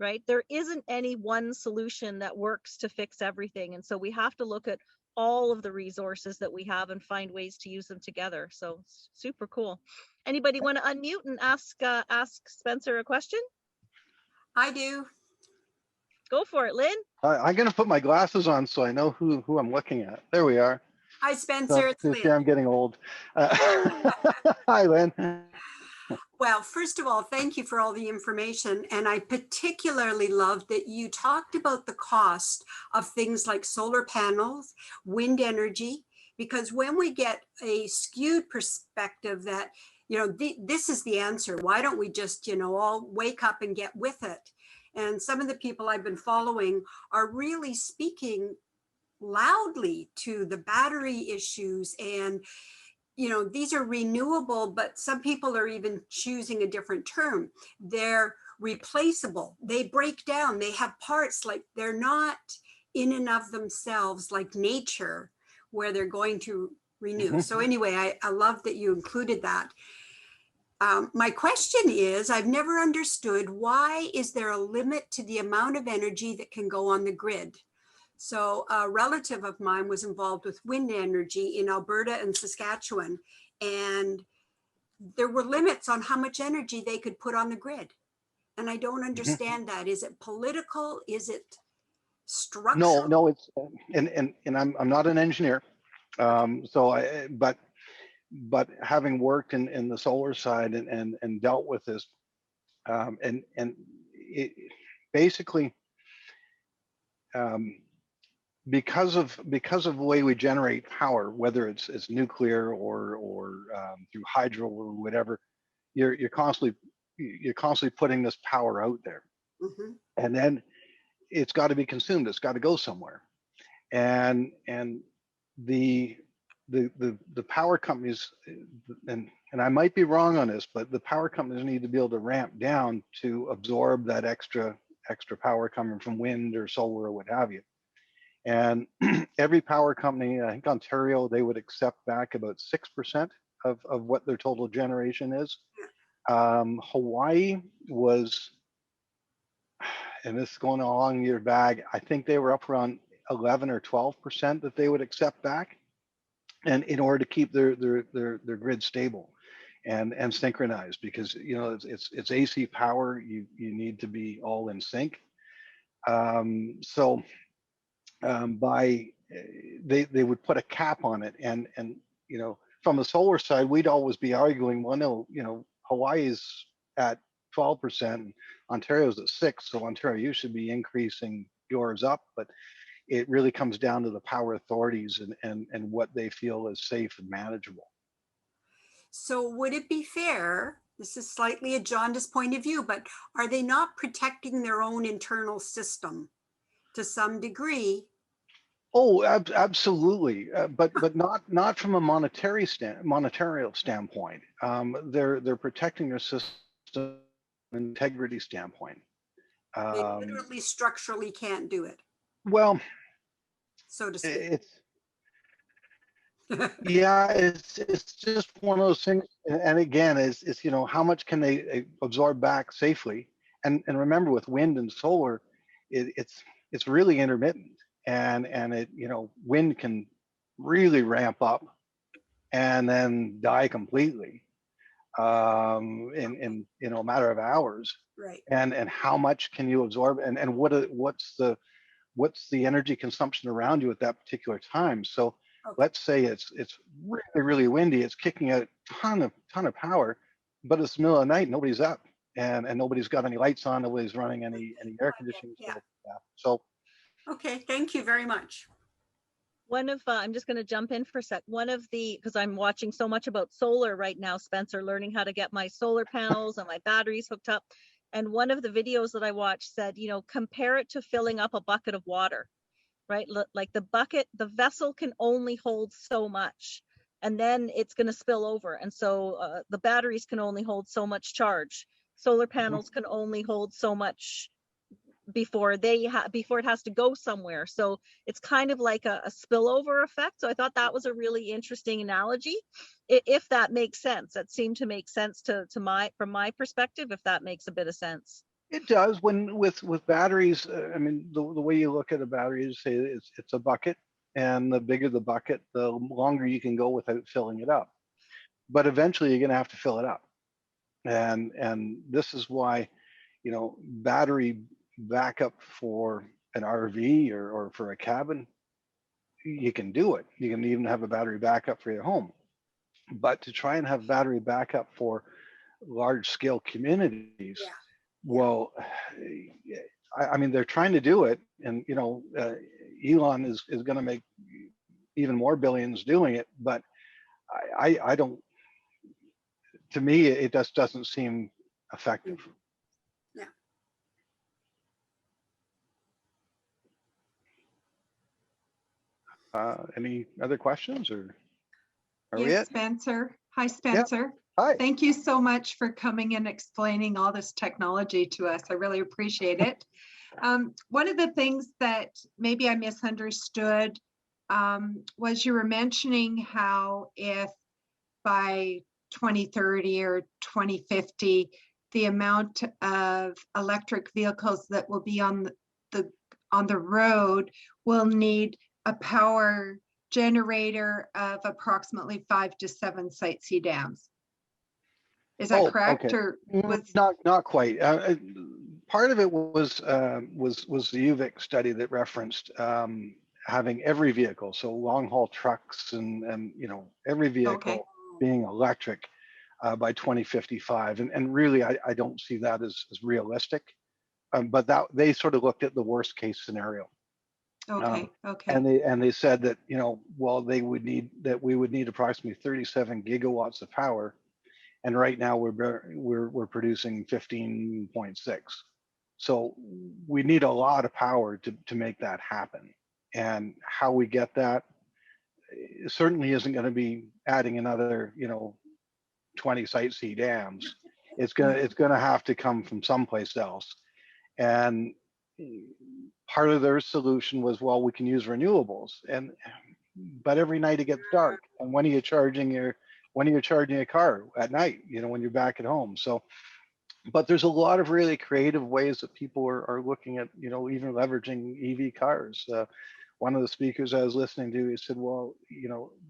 right? There isn't any one solution that works to fix everything. And so we have to look at all of the resources that we have and find ways to use them together. So super cool. Anybody want to unmute and ask Spencer a question? I do. Go for it, Lynn. I'm going to put my glasses on so I know who I'm looking at. There we are. Hi, Spencer. It's See, Lynn. I'm getting old. Hi, Lynn. Well, first of all, thank you for all the information. And I particularly loved that you talked about the cost of things like solar panels, wind energy, because when we get a skewed perspective that, this is the answer, why don't we just, all wake up and get with it? And some of the people I've been following are really speaking loudly to the battery issues, and these are renewable, but some people are even choosing a different term. They're replaceable. They break down. They have parts, like they're not in and of themselves like nature, where they're going to renew. So anyway, I love that you included that. My question is, I've never understood, why is there a limit to the amount of energy that can go on the grid? So a relative of mine was involved with wind energy in Alberta and Saskatchewan, and there were limits on how much energy they could put on the grid. And I don't understand that. Is it political? Is it structural? No, it's and I'm not an engineer, but having worked in the solar side and dealt with this, and it basically. Because of the way we generate power, whether it's nuclear or through hydro or whatever, you're constantly putting this power out there, and then it's got to be consumed. It's got to go somewhere, and the power companies, and I might be wrong on this, but the power companies need to be able to ramp down to absorb that extra power coming from wind or solar or what have you. And every power company, I think Ontario, they would accept back about 6% of what their total generation is. Hawaii was, and this is going a long year back, I think they were up around 11 or 12% that they would accept back, and in order to keep their grid stable and synchronized, because it's AC power, you need to be all in sync. They would put a cap on it, and from the solar side, we'd always be arguing, well, no, Hawaii's at 12%, Ontario's at 6%, so Ontario, you should be increasing yours up, but it really comes down to the power authorities and what they feel is safe and manageable. So would it be fair, this is slightly a jaundiced point of view, but are they not protecting their own internal system to some degree? Oh, absolutely, but not from a monetary standpoint. They're protecting their system integrity standpoint. They literally structurally can't do it. Well, so to speak. It's just one of those things. And again, it's how much can they absorb back safely? And remember, with wind and solar, it's really intermittent. And it, wind can really ramp up and then die completely in a matter of hours. Right. And how much can you absorb, and what's the energy consumption around you at that particular time? So let's say it's really, really windy, it's kicking out a ton of power, but it's the middle of the night, nobody's up, and nobody's got any lights on, nobody's running any air conditioning. So okay, thank you very much. One of, I'm just going to jump in for a sec. Because I'm watching so much about solar right now, Spencer, learning how to get my solar panels and my batteries hooked up. And one of the videos that I watched said, compare it to filling up a bucket of water, right? Like the vessel can only hold so much, and then it's going to spill over. And so the batteries can only hold so much charge. Solar panels can only hold so much before it has to go somewhere. So it's kind of like a spillover effect. So I thought that was a really interesting analogy, if that makes sense. That seemed to make sense from my perspective, if that makes a bit of sense. It does. When with batteries, I mean, the way you look at a battery is, say it's a bucket, and the bigger the bucket, the longer you can go without filling it up. But eventually you're going to have to fill it up. And this is why, battery backup for an RV or for a cabin, you can do it. You can even have a battery backup for your home. But to try and have battery backup for large scale communities, Yeah. well, I mean, they're trying to do it, and Elon is going to make even more billions doing it. But I don't. To me, it just doesn't seem effective. Yeah. Any other questions, or are we Yes, it? Spencer. Hi, Spencer. Hi. Thank you so much for coming and explaining all this technology to us. I really appreciate it. One of the things that maybe I misunderstood was you were mentioning how if by 2030 or 2050, the amount of electric vehicles that will be on the road will need a power generator of approximately 5 to 7 Site C dams. Is that correct? Okay. Or was Not quite. Part of it was the UVic study that referenced having every vehicle, so long haul trucks and every vehicle okay? being electric by 2055, and really I don't see that as realistic. But that they sort of looked at the worst case scenario. Okay, okay. And they said that we would need approximately 37 gigawatts of power, and right now we're producing 15.6. So we need a lot of power to make that happen. And how we get that certainly isn't going to be adding another 20 Site C dams. It's gonna have to come from someplace else. And part of their solution was, well, we can use renewables, but every night it gets dark, and when are you charging a car at night, when you're back at home? So, but there's a lot of really creative ways that people are looking at, even leveraging EV cars. One of the speakers I was listening to, he said, well,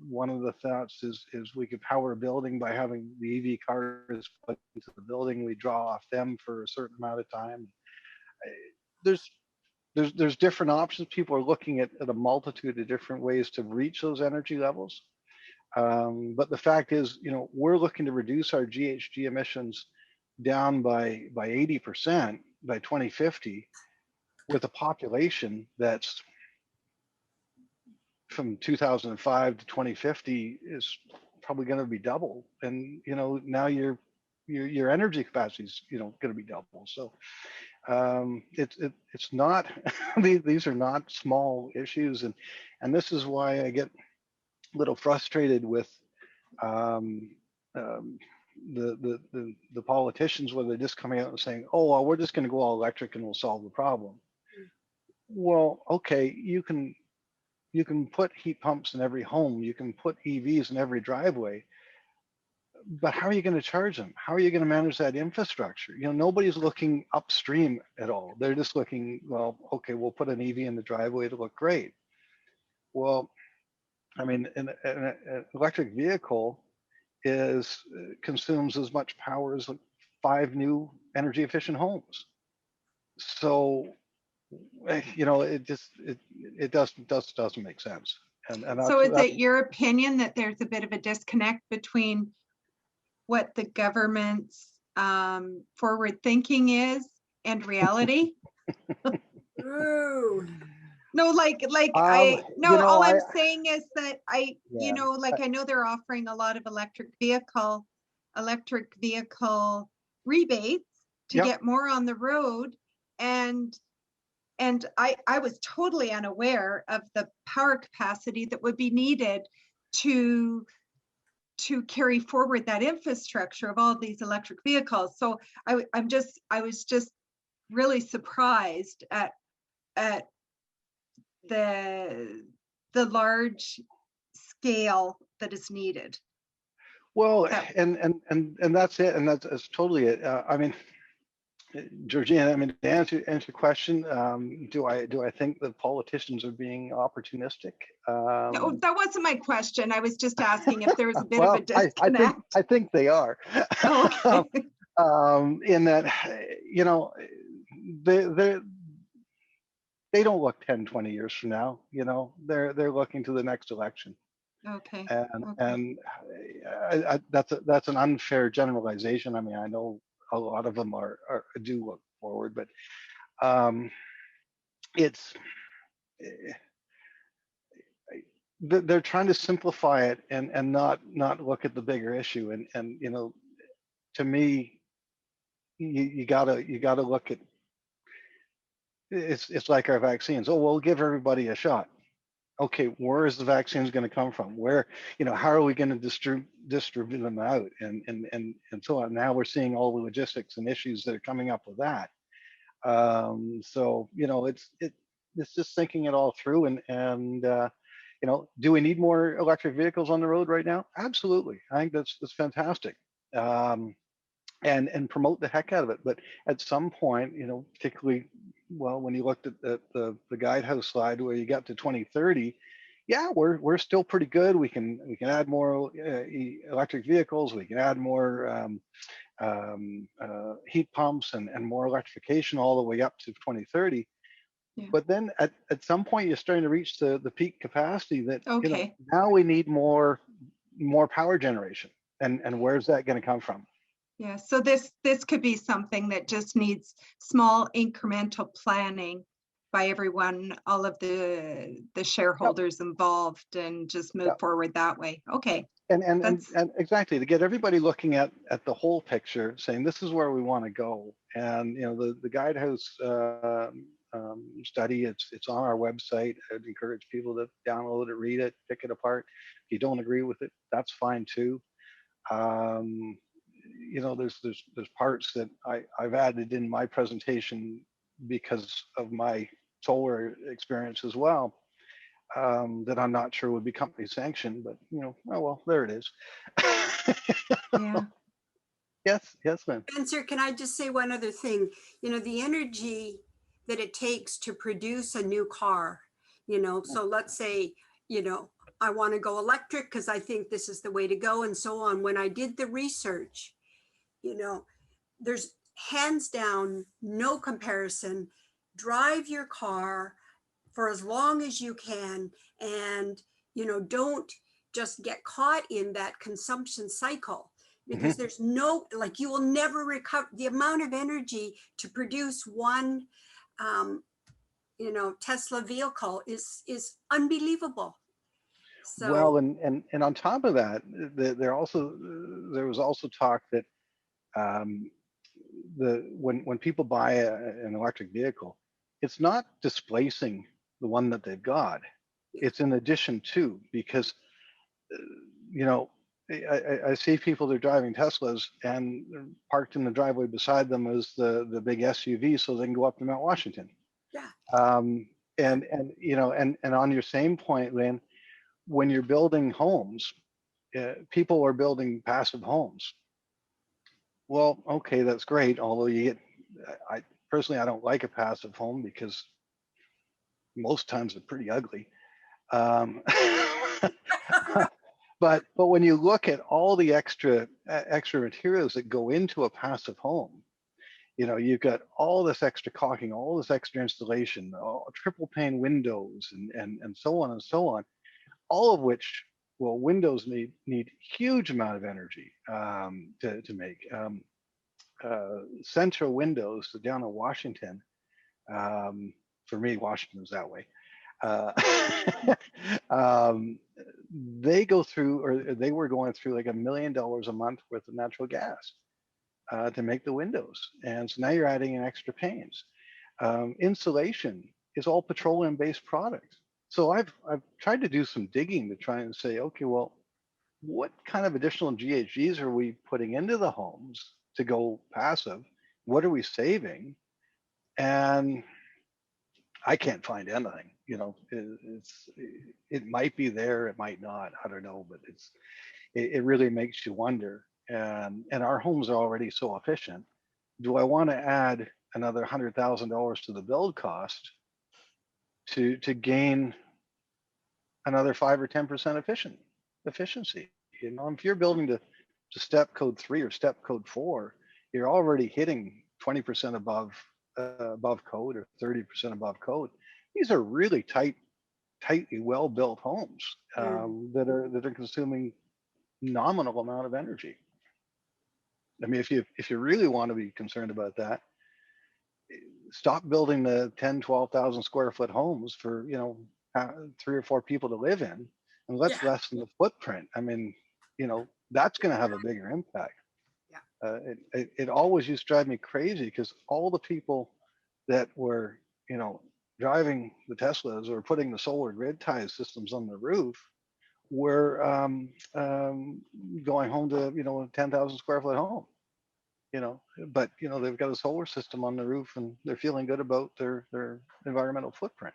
one of the thoughts is we could power a building by having the EV cars put into the building. We draw off them for a certain amount of time. There's different options. People are looking at a multitude of different ways to reach those energy levels. But the fact is, we're looking to reduce our GHG emissions down by 80% by 2050, with a population that's from 2005 to 2050 is probably going to be double. And now your energy capacity is going to be double. So it's not these are not small issues, and this is why I get a little frustrated with the politicians, where they're just coming out and saying, oh, well, we're just going to go all electric and we'll solve the problem. Well, okay, you can put heat pumps in every home, you can put EVs in every driveway, but how are you going to charge them? How are you going to manage that infrastructure? Nobody's looking upstream at all. They're just looking, well, okay, we'll put an EV in the driveway to look great. Well, I mean, an electric vehicle consumes as much power as 5 new energy efficient homes. So, it doesn't make sense. And so is it your opinion that there's a bit of a disconnect between what the government's forward thinking is and reality? Ooh. No, all I'm saying is that I know they're offering a lot of electric vehicle rebates to get more on the road, and I was totally unaware of the power capacity that would be needed to carry forward that infrastructure of all these electric vehicles. So I was just really surprised at the large scale that is needed. Well, and that's it, and that's totally it. I mean, Georgina, I mean, to answer your question, do I think that politicians are being opportunistic? No, that wasn't my question. I was just asking if there was a bit of a disconnect. I think they are. Oh, okay. In that, they don't look 10, 20 years from now. They're looking to the next election. Okay. And Okay. and that's an unfair generalization. I mean, I know a lot of them do look forward, but it's they're trying to simplify it and not look at the bigger issue. And to me, you gotta look at it's like our vaccines. Oh, we'll give everybody a shot. Okay, where is the vaccines going to come from? Where, how are we going to distribute them out, and so on. Now we're seeing all the logistics and issues that are coming up with that. So it's just thinking it all through, and do we need more electric vehicles on the road right now? Absolutely, I think that's fantastic. And promote the heck out of it. But at some point, particularly, well, when you looked at the guidehouse slide where you got to 2030, yeah, we're still pretty good. We can add more electric vehicles. We can add more heat pumps and more electrification all the way up to 2030. Yeah. But then at some point, you're starting to reach the peak capacity that Okay. now we need more power generation. And where's that going to come from? Yeah, so this could be something that just needs small incremental planning by everyone, all of the shareholders involved, and just move forward that way. Okay. And exactly, to get everybody looking at the whole picture, saying this is where we want to go. And the guidehouse study, it's on our website. I'd encourage people to download it, read it, pick it apart. If you don't agree with it, that's fine too. There's parts that I've added in my presentation because of my solar experience as well, that I'm not sure would be company sanctioned, but oh well, there it is. Yeah. Yes, ma'am. Spencer, can I just say one other thing? The energy that it takes to produce a new car, so let's say, I want to go electric because I think this is the way to go, and so on. When I did the research, there's hands down no comparison. Drive your car for as long as you can, and don't just get caught in that consumption cycle, because there's no, like, you will never recover the amount of energy to produce one Tesla vehicle is unbelievable. So Well, and on top of that, there was also talk that when people buy an electric vehicle, it's not displacing the one that they've got. It's in addition to, because I see people that are driving Teslas and parked in the driveway beside them is the big SUV, so they can go up to Mount Washington. yeah. And on your same point, Lynn, when you're building homes, people are building passive homes. Well, okay, that's great. Although I personally, I don't like a passive home because most times they're pretty ugly. But when you look at all the extra materials that go into a passive home, you've got all this extra caulking, all this extra installation, triple pane windows, and so on and so on, all of which, well, windows need huge amount of energy to make. Central windows down in Washington, for me, Washington's that way. They go through, or they were going through, like $1 million a month worth of natural gas to make the windows, and so now you're adding in extra panes. Insulation is all petroleum-based products. So I've tried to do some digging to try and say, okay, well, what kind of additional GHGs are we putting into the homes to go passive? What are we saving? And I can't find anything. It might be there, it might not. I don't know, but it really makes you wonder. And our homes are already so efficient. Do I want to add another $100,000 to the build cost to gain another 5 or 10% efficiency? If you're building to step code 3 or step code 4, you're already hitting 20% above code or 30% above code. these are really tightly well-built homes that are consuming nominal amount of energy. I mean, if you really want to be concerned about that, stop building the 10,000-12,000 square foot homes for 3 or 4 people to live in, and let's lessen the footprint. I mean, that's going to have a bigger impact. It always used to drive me crazy because all the people that were driving the Teslas or putting the solar grid tie systems on the roof were going home to a 10,000 square foot home, but they've got a solar system on the roof and they're feeling good about their environmental footprint.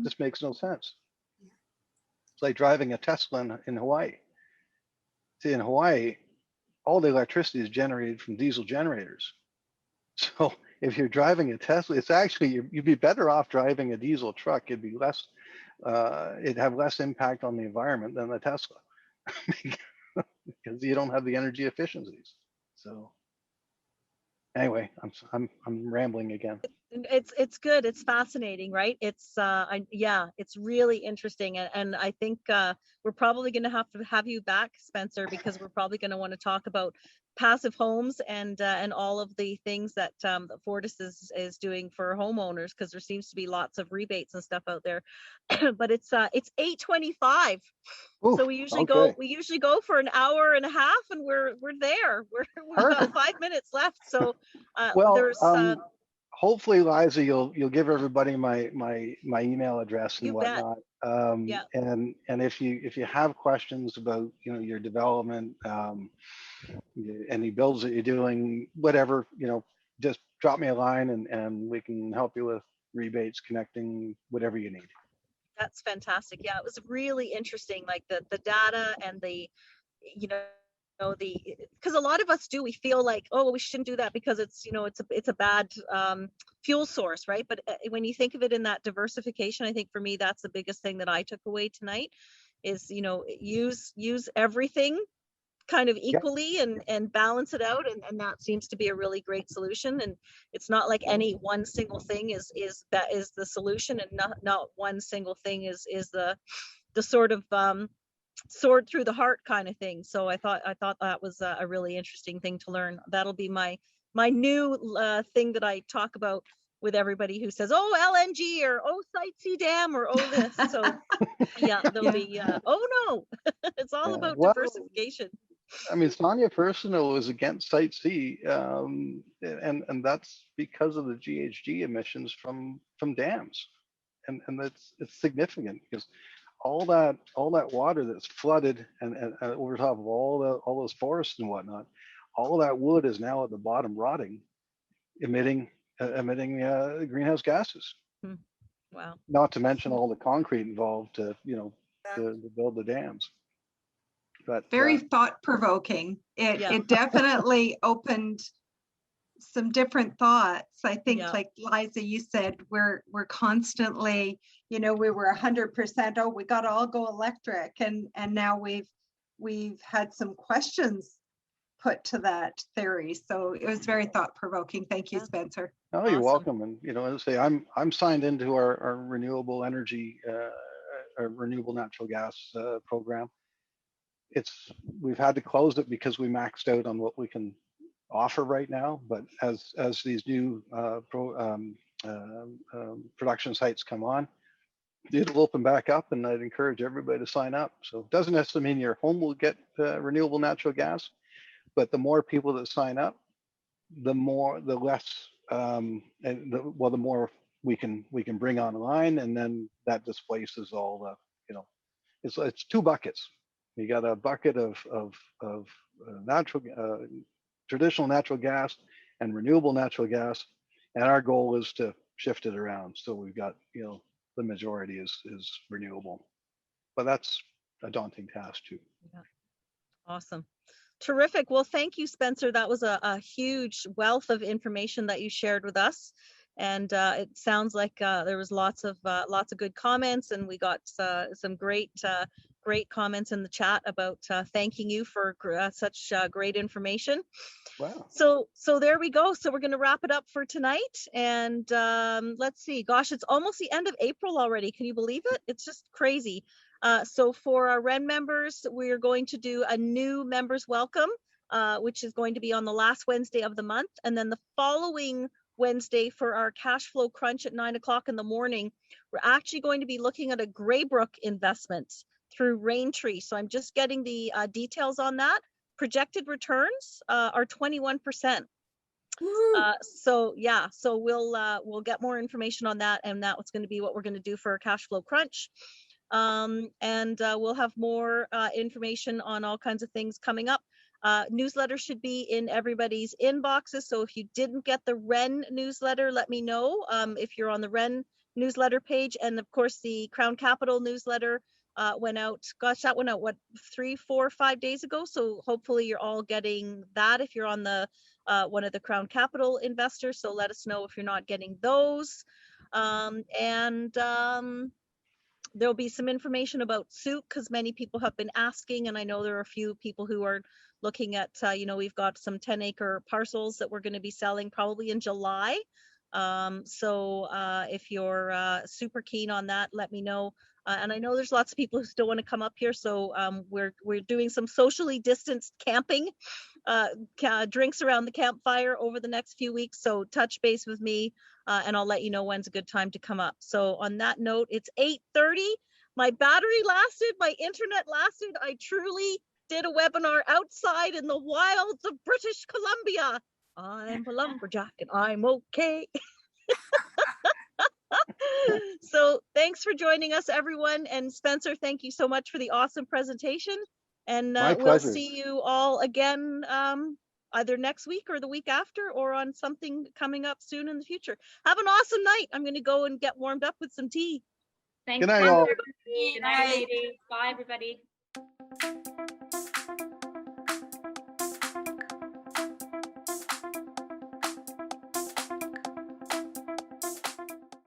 This makes no sense. It's like driving a Tesla in Hawaii. See, in Hawaii, all the electricity is generated from diesel generators. So if you're driving a Tesla, it's actually, you'd be better off driving a diesel truck. It'd be less, it'd have less impact on the environment than the Tesla because you don't have the energy efficiencies. So anyway, I'm rambling again. It's good. It's fascinating, right? It's it's really interesting, and I think we're probably going to have you back, Spencer, because we're probably going to want to talk about passive homes and all of the things that Fortis is doing for homeowners, because there seems to be lots of rebates and stuff out there. But it's 8:25. So we usually go for an hour and a half, and we're there. We've got 5 minutes left. So there's hopefully, Liza, you'll give everybody my email address and whatnot. And if you have questions about your development, any builds that you're doing, whatever, just drop me a line and we can help you with rebates, connecting, whatever you need. That's fantastic. Yeah, it was really interesting, like the data and the because a lot of us we feel like, oh, we shouldn't do that because it's it's a bad fuel source, right? But when you think of it in that diversification, I think for me that's the biggest thing that I took away tonight is use everything kind of equally and balance it out, and that seems to be a really great solution. And it's not like any one single thing is the solution, and not one single thing is the sort of sword through the heart kind of thing. So I thought that was a really interesting thing to learn. That'll be my new thing that I talk about with everybody who says, oh, LNG, or oh, Site C dam, or oh, this. So there'll be oh no, it's all about diversification. I mean, Sonia Personal is against Site C, and that's because of the GHG emissions from dams, and it's significant because all that water that's flooded and over top of all those forests and whatnot, all that wood is now at the bottom rotting, emitting greenhouse gases. Wow. Not to mention all the concrete involved to build the dams. But very thought-provoking. It definitely opened some different thoughts. I think, like Liza, you said, we're constantly, we were 100%, oh, we got to all go electric, and now we've had some questions put to that theory. So it was very thought-provoking. Thank you, Spencer. Oh, awesome. You're welcome. And as I say, I'm signed into our renewable energy, our renewable natural gas program. We've had to close it because we maxed out on what we can offer right now, but as these new production sites come on, it'll open back up, and I'd encourage everybody to sign up. So it doesn't necessarily mean your home will get renewable natural gas, but the more people that sign up, the more we can bring online, and then that displaces all the it's 2 buckets. You got a bucket of traditional natural gas and renewable natural gas, and our goal is to shift it around. So we've got the majority is renewable, but that's a daunting task too. Yeah. Awesome. Terrific. Well, thank you, Spencer. That was a huge wealth of information that you shared with us. And it sounds like there was lots of good comments, and we got some great great comments in the chat about thanking you for such great information. Wow. So there we go. So we're going to wrap it up for tonight. And let's see, gosh, it's almost the end of April already. Can you believe it? It's just crazy. So for our REN members, we're going to do a new members welcome, which is going to be on the last Wednesday of the month. And then the following Wednesday for our cash flow crunch at 9 o'clock in the morning, we're actually going to be looking at a Graybrook investment through Raintree. So I'm just getting the details on that. Projected returns are 21%. So yeah, so we'll get more information on that, and that's going to be what we're going to do for our cash flow crunch. And we'll have more information on all kinds of things coming up. Newsletter should be in everybody's inboxes. So if you didn't get the REN newsletter, let me know if you're on the REN newsletter page. And of course, the Crown Capital newsletter went out, gosh, that went out, what, 3, 4, 5 days ago? So hopefully you're all getting that if you're on the one of the Crown Capital investors. So let us know if you're not getting those. There'll be some information about soup because many people have been asking, and I know there are a few people who are looking at, we've got some 10-acre parcels that we're going to be selling probably in July. So if you're super keen on that, let me know. And I know there's lots of people who still want to come up here. So we're doing some socially distanced camping, drinks around the campfire over the next few weeks. So touch base with me and I'll let you know when's a good time to come up. So on that note, it's 8:30. My battery lasted, my internet lasted. I truly did a webinar outside in the wilds of British Columbia. I'm a lumberjack and I'm okay. So thanks for joining us, everyone. And Spencer, thank you so much for the awesome presentation. And we'll see you all again either next week or the week after, or on something coming up soon in the future. Have an awesome night. I'm going to go and get warmed up with some tea. Thanks. Good night, all. Good night, ladies. Bye, everybody.